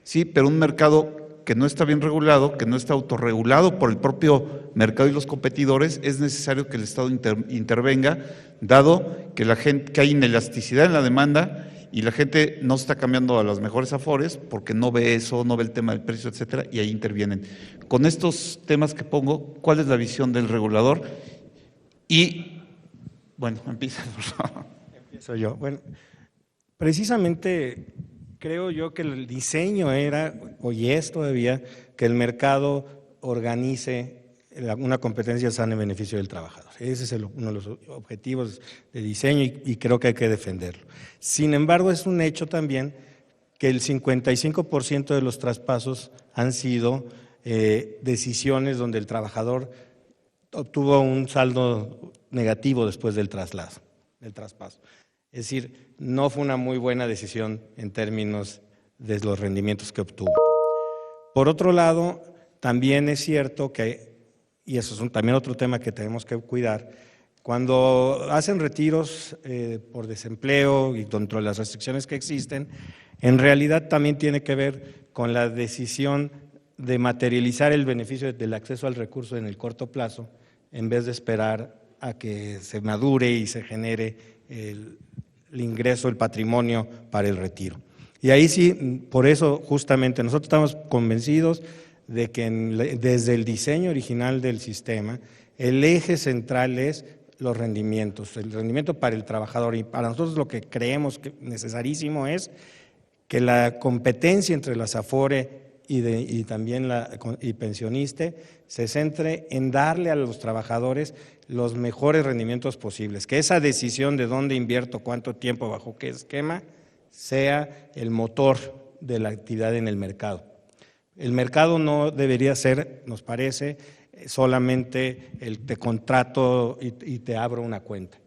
sí, pero un mercado que no está bien regulado, que no está autorregulado por el propio mercado y los competidores, es necesario que el Estado intervenga, dado que que hay inelasticidad en la demanda y la gente no está cambiando a las mejores afores porque no ve eso, no ve el tema del precio, etcétera, y ahí intervienen. Con estos temas que pongo, ¿cuál es la visión del regulador? Y, bueno, empieza, por favor. Empiezo yo. Bueno, precisamente creo yo que el diseño era, y es todavía, que el mercado organice una competencia sana en beneficio del trabajador. Ese es uno de los objetivos de diseño y creo que hay que defenderlo. Sin embargo, es un hecho también que el 55% de los traspasos han sido decisiones donde el trabajador obtuvo un saldo negativo después del traspaso. Es decir, no fue una muy buena decisión en términos de los rendimientos que obtuvo. Por otro lado, también es cierto que, y eso es también otro tema que tenemos que cuidar, cuando hacen retiros por desempleo y dentro de las restricciones que existen, en realidad también tiene que ver con la decisión de materializar el beneficio del acceso al recurso en el corto plazo, en vez de esperar a que se madure y se genere el ingreso, el patrimonio para el retiro. Y ahí sí, por eso justamente nosotros estamos convencidos de que desde el diseño original del sistema, el eje central es los rendimientos, el rendimiento para el trabajador. Y para nosotros lo que creemos que necesarísimo es que la competencia entre las AFORE y también y pensionista se centre en darle a los trabajadores los mejores rendimientos posibles, que esa decisión de dónde invierto, cuánto tiempo, bajo qué esquema, sea el motor de la actividad en el mercado. El mercado no debería ser, nos parece, solamente el te contrato y te abro una cuenta.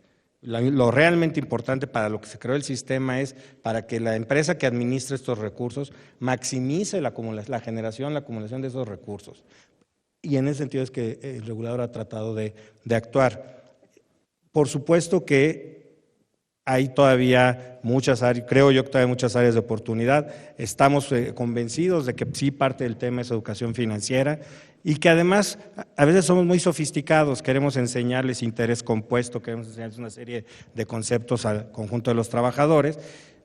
Lo realmente importante para lo que se creó el sistema es para que la empresa que administre estos recursos maximice la generación, la acumulación de esos recursos. Y en ese sentido es que el regulador ha tratado de actuar. Por supuesto que hay todavía muchas áreas, creo yo que todavía hay muchas áreas de oportunidad. Estamos convencidos de que sí parte del tema es educación financiera y que además a veces somos muy sofisticados, queremos enseñarles interés compuesto, queremos enseñarles una serie de conceptos al conjunto de los trabajadores,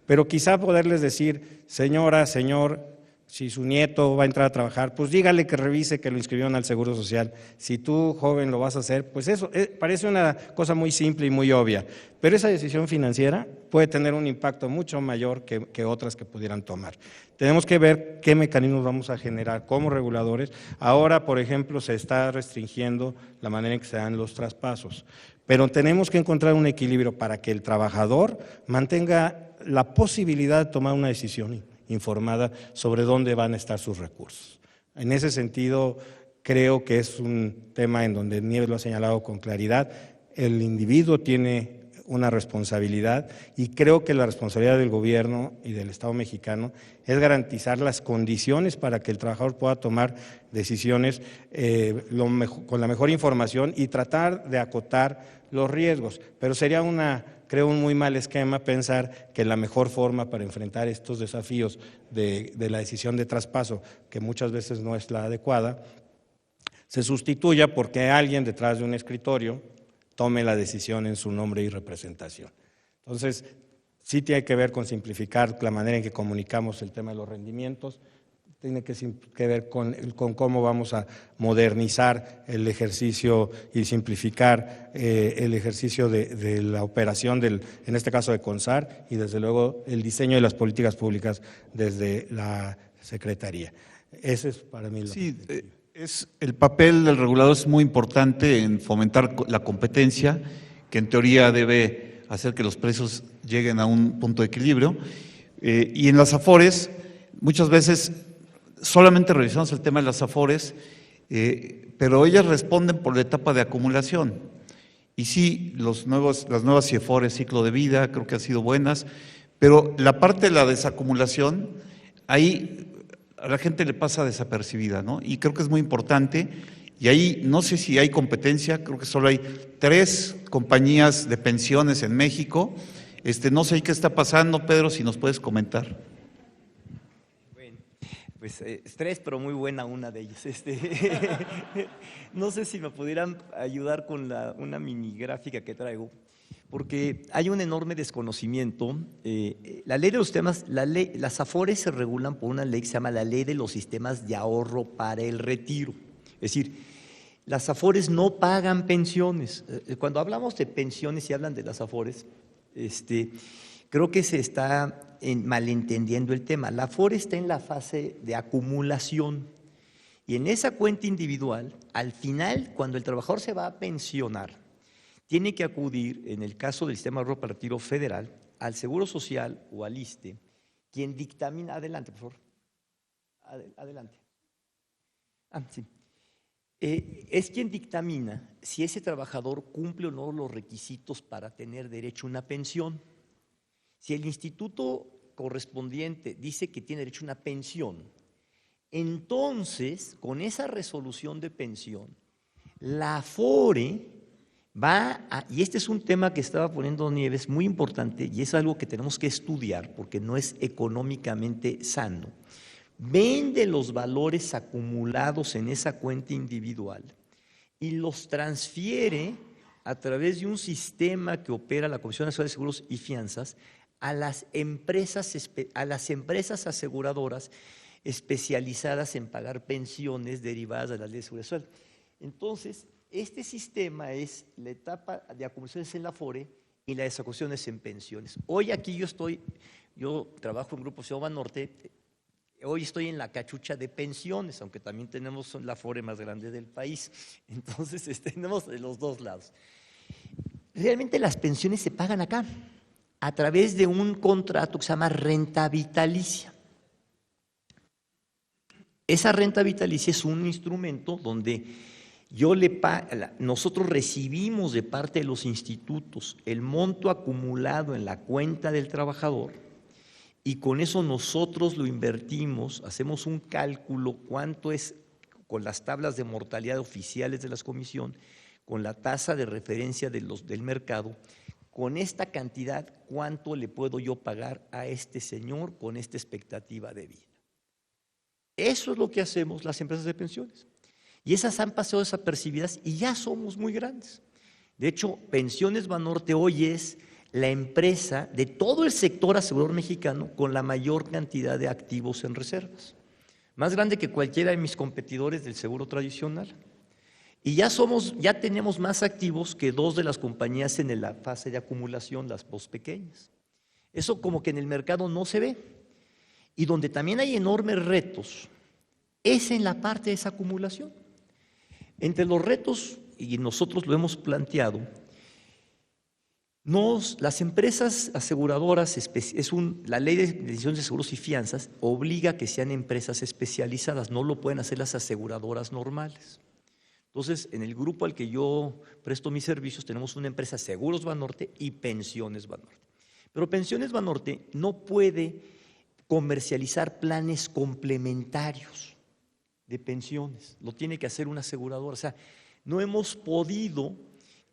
pero quizá poderles decir, señora, señor, Si su nieto va a entrar a trabajar, pues dígale que revise que lo inscribieron al Seguro Social. Si tú, joven, lo vas a hacer, pues eso parece una cosa muy simple y muy obvia, pero esa decisión financiera puede tener un impacto mucho mayor que otras que pudieran tomar. Tenemos que ver qué mecanismos vamos a generar como reguladores. Ahora, por ejemplo, se está restringiendo la manera en que se dan los traspasos, pero tenemos que encontrar un equilibrio para que el trabajador mantenga la posibilidad de tomar una decisión informada sobre dónde van a estar sus recursos. En ese sentido, creo que es un tema en donde Nieves lo ha señalado con claridad. El individuo tiene una responsabilidad y creo que la responsabilidad del gobierno y del Estado mexicano es garantizar las condiciones para que el trabajador pueda tomar decisiones con la mejor información y tratar de acotar los riesgos. Pero sería creo un muy mal esquema pensar que la mejor forma para enfrentar estos desafíos de la decisión de traspaso, que muchas veces no es la adecuada, se sustituya porque alguien detrás de un escritorio tome la decisión en su nombre y representación. Entonces, sí tiene que ver con simplificar la manera en que comunicamos el tema de los rendimientos, tiene que ver con cómo vamos a modernizar el ejercicio y simplificar el ejercicio de la operación, en este caso de CONSAR, y desde luego el diseño de las políticas públicas desde la Secretaría. Ese es para mí lo que... El papel del regulador es muy importante en fomentar la competencia, que en teoría debe hacer que los precios lleguen a un punto de equilibrio. Y en las AFORES, muchas veces solamente revisamos el tema de las AFORES, pero ellas responden por la etapa de acumulación. Y sí, las nuevas CIEFORES, ciclo de vida, creo que han sido buenas, pero la parte de la desacumulación, ahí a la gente le pasa desapercibida, ¿no? Y creo que es muy importante, y ahí no sé si hay competencia, creo que solo hay 3 compañías de pensiones en México. No sé qué está pasando, Pedro, si nos puedes comentar. Bueno, pues 3, pero muy buena una de ellas. No sé si me pudieran ayudar con una mini gráfica que traigo, porque hay un enorme desconocimiento. La ley de los sistemas, las AFORES se regulan por una ley que se llama la Ley de los Sistemas de Ahorro para el Retiro. Es decir, las AFORES no pagan pensiones. Cuando hablamos de pensiones y hablan de las AFORES, creo que se está malentendiendo el tema. La AFORE está en la fase de acumulación y en esa cuenta individual, al final, cuando el trabajador se va a pensionar, tiene que acudir, en el caso del Sistema de Ahorro para el Retiro Federal, al Seguro Social o al ISSSTE, quien dictamina… Adelante, por favor. Adelante. Sí. Es quien dictamina si ese trabajador cumple o no los requisitos para tener derecho a una pensión. Si el instituto correspondiente dice que tiene derecho a una pensión, entonces, con esa resolución de pensión, la AFORE y este es un tema que estaba poniendo Nieves muy importante y es algo que tenemos que estudiar porque no es económicamente sano. Vende los valores acumulados en esa cuenta individual y los transfiere a través de un sistema que opera la Comisión Nacional de Seguros y Fianzas a las empresas aseguradoras especializadas en pagar pensiones derivadas de la Ley de Seguridad Social. Entonces, este sistema es la etapa de acumulaciones en la AFORE y la desacumulación en pensiones. Hoy aquí yo trabajo en Grupo Ciudad Banorte, hoy estoy en la cachucha de pensiones, aunque también tenemos la AFORE más grande del país. Entonces tenemos de los dos lados. Realmente las pensiones se pagan acá, a través de un contrato que se llama renta vitalicia. Esa renta vitalicia es un instrumento donde nosotros recibimos de parte de los institutos el monto acumulado en la cuenta del trabajador y con eso nosotros lo invertimos, hacemos un cálculo cuánto es con las tablas de mortalidad oficiales de la comisión, con la tasa de referencia del mercado, con esta cantidad cuánto le puedo yo pagar a este señor con esta expectativa de vida. Eso es lo que hacemos las empresas de pensiones. Y esas han pasado desapercibidas y ya somos muy grandes. De hecho, Pensiones Banorte hoy es la empresa de todo el sector asegurador mexicano con la mayor cantidad de activos en reservas. más grande que cualquiera de mis competidores del seguro tradicional. Y ya tenemos más activos que 2 de las compañías en la fase de acumulación, las 2 pequeñas. Eso como que en el mercado no se ve. Y donde también hay enormes retos es en la parte de esa acumulación. Entre los retos, y nosotros lo hemos planteado, las empresas aseguradoras, la ley de decisiones de seguros y fianzas obliga a que sean empresas especializadas, no lo pueden hacer las aseguradoras normales. Entonces, en el grupo al que yo presto mis servicios tenemos una empresa Seguros Banorte y Pensiones Banorte. Pero Pensiones Banorte no puede comercializar planes complementarios de pensiones, lo tiene que hacer una aseguradora. O sea, no hemos podido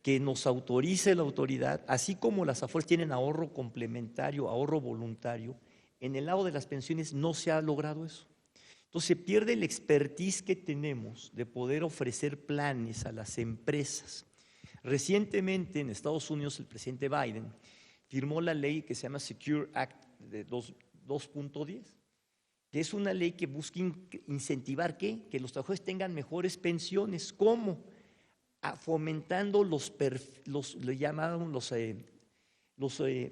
que nos autorice la autoridad, así como las AFORES tienen ahorro complementario, ahorro voluntario, en el lado de las pensiones no se ha logrado eso. Entonces se pierde el expertise que tenemos de poder ofrecer planes a las empresas. Recientemente en Estados Unidos el presidente Biden firmó la ley que se llama Secure Act de 2.10, que es una ley que busca incentivar que los trabajadores tengan mejores pensiones. ¿Cómo? Fomentando los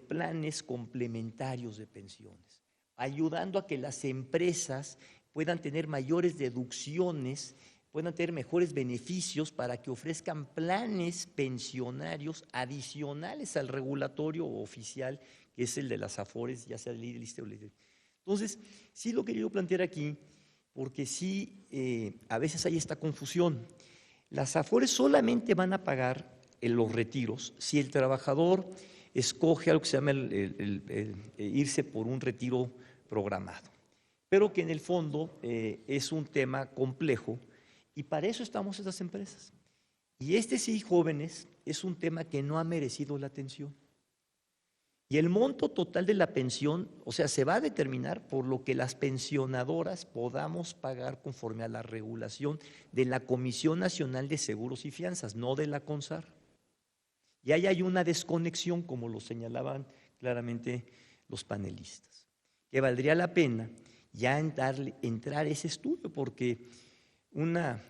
planes complementarios de pensiones, ayudando a que las empresas puedan tener mayores deducciones, puedan tener mejores beneficios para que ofrezcan planes pensionarios adicionales al regulatorio oficial, que es el de las AFORES, ya sea ley de lista o ley de... Entonces, sí lo que yo plantear aquí, porque sí a veces hay esta confusión. Las AFORES solamente van a pagar en los retiros si el trabajador escoge algo que se llama irse por un retiro programado, pero que en el fondo es un tema complejo y para eso estamos estas empresas. Y sí, jóvenes, es un tema que no ha merecido la atención. Y el monto total de la pensión, o sea, se va a determinar por lo que las pensionadoras podamos pagar conforme a la regulación de la Comisión Nacional de Seguros y Fianzas, no de la CONSAR. Y ahí hay una desconexión, como lo señalaban claramente los panelistas, que valdría la pena ya entrar a ese estudio, porque una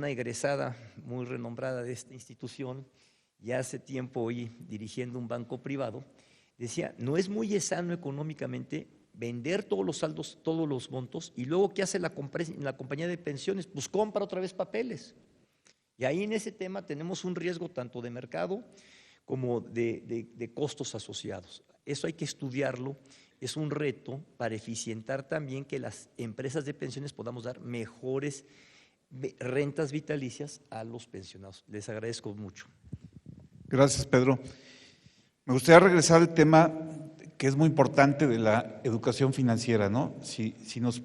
egresada muy renombrada de esta institución, ya hace tiempo hoy dirigiendo un banco privado, decía, no es muy sano económicamente vender todos los saldos, todos los montos, y luego ¿qué hace la compañía de pensiones? Pues compra otra vez papeles. Y ahí en ese tema tenemos un riesgo tanto de mercado como de costos asociados. Eso hay que estudiarlo, es un reto para eficientar también que las empresas de pensiones podamos dar mejores rentas vitalicias a los pensionados. Les agradezco mucho. Gracias, Pedro. Me gustaría regresar al tema que es muy importante de la educación financiera, ¿no? Si nos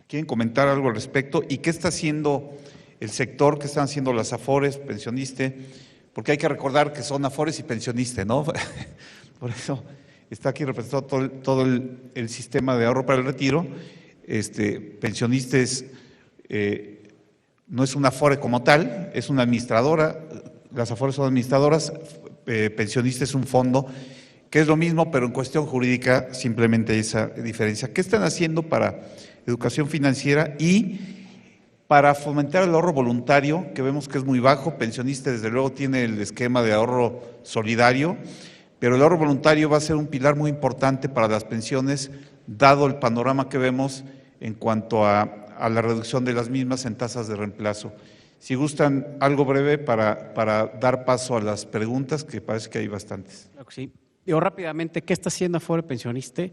quieren comentar algo al respecto y qué está haciendo el sector, qué están haciendo las AFORES, pensionistas, porque hay que recordar que son AFORES y pensionistas, ¿no? Por eso está aquí representado todo el sistema de ahorro para el retiro. Pensionistas no es una AFORE como tal, es una administradora. Las AFORES son administradoras, pensionistas es un fondo, que es lo mismo, pero en cuestión jurídica simplemente esa diferencia. ¿Qué están haciendo para educación financiera y para fomentar el ahorro voluntario, que vemos que es muy bajo? Pensionista desde luego tiene el esquema de ahorro solidario, pero el ahorro voluntario va a ser un pilar muy importante para las pensiones, dado el panorama que vemos en cuanto a la reducción de las mismas en tasas de reemplazo. Si gustan algo breve para dar paso a las preguntas, que parece que hay bastantes. Claro que sí. Digo rápidamente, ¿qué está haciendo Afore Pensionista?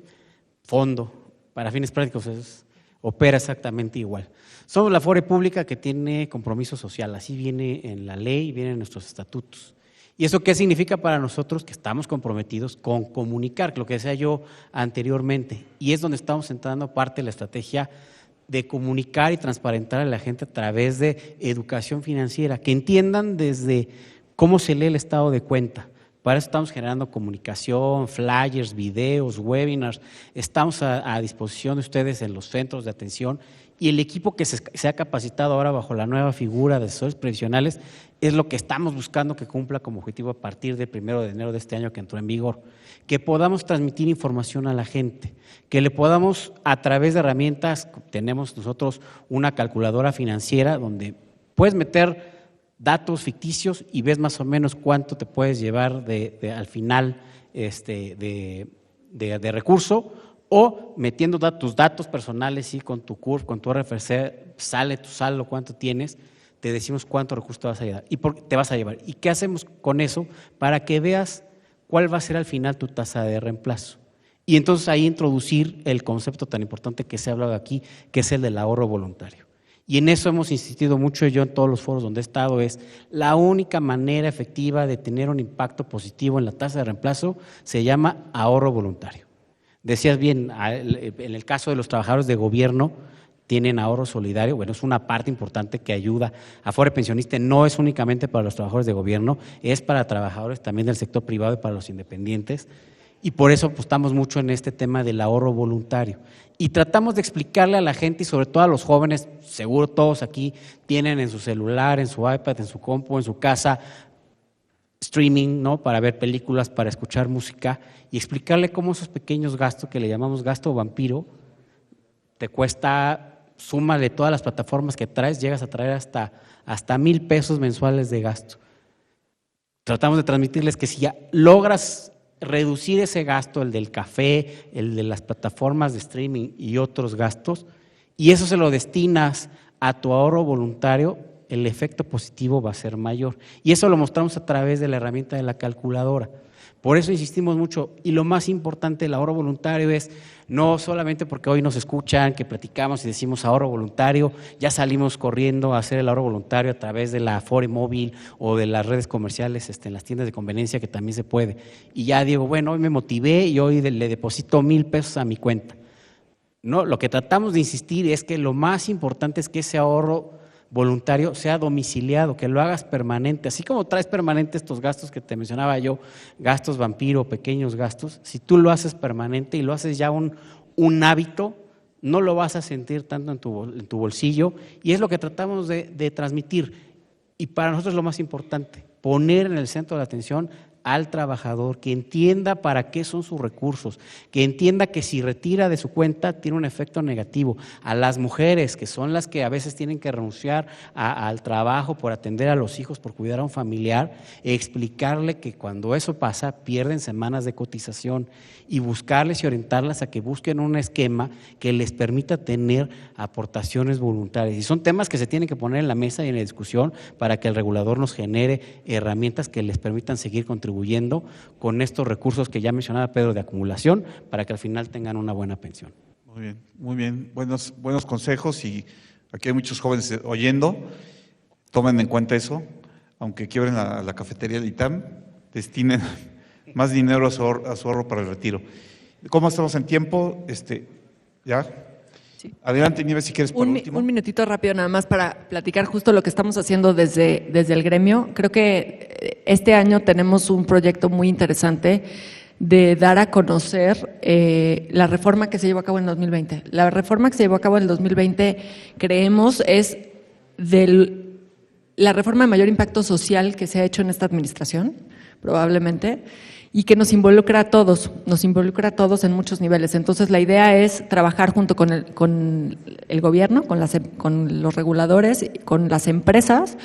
Fondo, para fines prácticos, opera exactamente igual. Somos la Afore pública que tiene compromiso social, así viene en la ley, viene en nuestros estatutos. ¿Y eso qué significa para nosotros? Que estamos comprometidos con comunicar, lo que decía yo anteriormente, y es donde estamos entrando parte de la estrategia de comunicar y transparentar a la gente a través de educación financiera, que entiendan desde cómo se lee el estado de cuenta. Para eso estamos generando comunicación, flyers, videos, webinars, estamos a disposición de ustedes en los centros de atención y el equipo que se ha capacitado ahora bajo la nueva figura de asesores previsionales es lo que estamos buscando que cumpla como objetivo a partir del 1 de enero de este año que entró en vigor, que podamos transmitir información a la gente, que le podamos a través de herramientas, tenemos nosotros una calculadora financiera donde puedes meter datos ficticios y ves más o menos cuánto te puedes llevar al final de recurso, o metiendo tus datos personales, sí, con tu CURP, con tu RFC, sale tu saldo, cuánto tienes, te decimos cuánto recurso te vas a llevar. Te vas a llevar. ¿Y qué hacemos con eso? Para que veas cuál va a ser al final tu tasa de reemplazo. Y entonces ahí introducir el concepto tan importante que se ha hablado aquí, que es el del ahorro voluntario. Y en eso hemos insistido mucho yo en todos los foros donde he estado, es la única manera efectiva de tener un impacto positivo en la tasa de reemplazo se llama ahorro voluntario. Decías bien, en el caso de los trabajadores de gobierno tienen ahorro solidario, bueno, es una parte importante que ayuda a Afore Pensionista, no es únicamente para los trabajadores de gobierno, es para trabajadores también del sector privado y para los independientes, y por eso apostamos mucho en este tema del ahorro voluntario. Y tratamos de explicarle a la gente y sobre todo a los jóvenes, seguro todos aquí tienen en su celular, en su iPad, en su compu, en su casa, streaming, ¿no? Para ver películas, para escuchar música, y explicarle cómo esos pequeños gastos que le llamamos gasto vampiro, te cuesta, súmale todas las plataformas que traes, llegas a traer hasta 1,000 pesos mensuales de gasto. Tratamos de transmitirles que si ya logras reducir ese gasto, el del café, el de las plataformas de streaming y otros gastos, y eso se lo destinas a tu ahorro voluntario, el efecto positivo va a ser mayor. Y eso lo mostramos a través de la herramienta de la calculadora. Por eso insistimos mucho, y lo más importante del ahorro voluntario es, no solamente porque hoy nos escuchan, que platicamos y decimos ahorro voluntario, ya salimos corriendo a hacer el ahorro voluntario a través de la Afore Móvil o de las redes comerciales, en las tiendas de conveniencia, que también se puede. Y ya digo, bueno, hoy me motivé y hoy le deposito 1,000 pesos a mi cuenta. No, lo que tratamos de insistir es que lo más importante es que ese ahorro voluntario sea domiciliado, que lo hagas permanente, así como traes permanente estos gastos que te mencionaba yo, gastos vampiro, pequeños gastos, si tú lo haces permanente y lo haces ya un hábito, no lo vas a sentir tanto en tu bolsillo, y es lo que tratamos de transmitir. Y para nosotros es lo más importante, poner en el centro de la atención al trabajador, que entienda para qué son sus recursos, que entienda que si retira de su cuenta tiene un efecto negativo. A las mujeres, que son las que a veces tienen que renunciar al trabajo por atender a los hijos, por cuidar a un familiar, explicarle que cuando eso pasa pierden semanas de cotización, y buscarles y orientarlas a que busquen un esquema que les permita tener aportaciones voluntarias. Y son temas que se tienen que poner en la mesa y en la discusión para que el regulador nos genere herramientas que les permitan seguir contribuyendo con estos recursos que ya mencionaba Pedro de acumulación, para que al final tengan una buena pensión. Muy bien, buenos consejos, y aquí hay muchos jóvenes oyendo, tomen en cuenta eso, aunque quiebren la cafetería del ITAM, destinen más dinero a su ahorro para el retiro. ¿Cómo estamos en tiempo? ¿Ya? Sí. Adelante, Nieves, si quieres por último. Un minutito rápido nada más para platicar justo lo que estamos haciendo desde el gremio. Creo que este año tenemos un proyecto muy interesante de dar a conocer la reforma que se llevó a cabo en 2020. La reforma que se llevó a cabo en el 2020, creemos, es la reforma de mayor impacto social que se ha hecho en esta administración, probablemente, y que nos involucra a todos en muchos niveles. Entonces, la idea es trabajar junto con el gobierno, con los reguladores, con las empresas,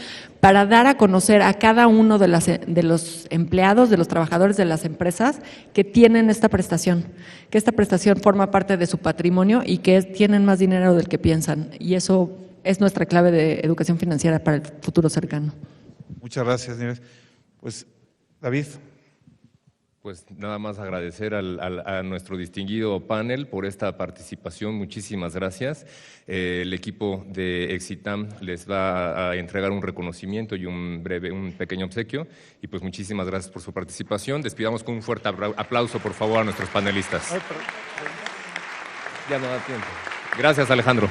para dar a conocer a cada uno de los empleados, de los trabajadores de las empresas que tienen esta prestación, que esta prestación forma parte de su patrimonio y que tienen más dinero del que piensan. Y eso es nuestra clave de educación financiera para el futuro cercano. Muchas gracias, Nieves. Pues, David. Pues nada más agradecer a nuestro distinguido panel por esta participación, muchísimas gracias. El equipo de Exitam les va a entregar un reconocimiento y un pequeño obsequio, y pues muchísimas gracias por su participación. Despidamos con un fuerte aplauso, por favor, a nuestros panelistas. Ya no da tiempo. Gracias, Alejandro.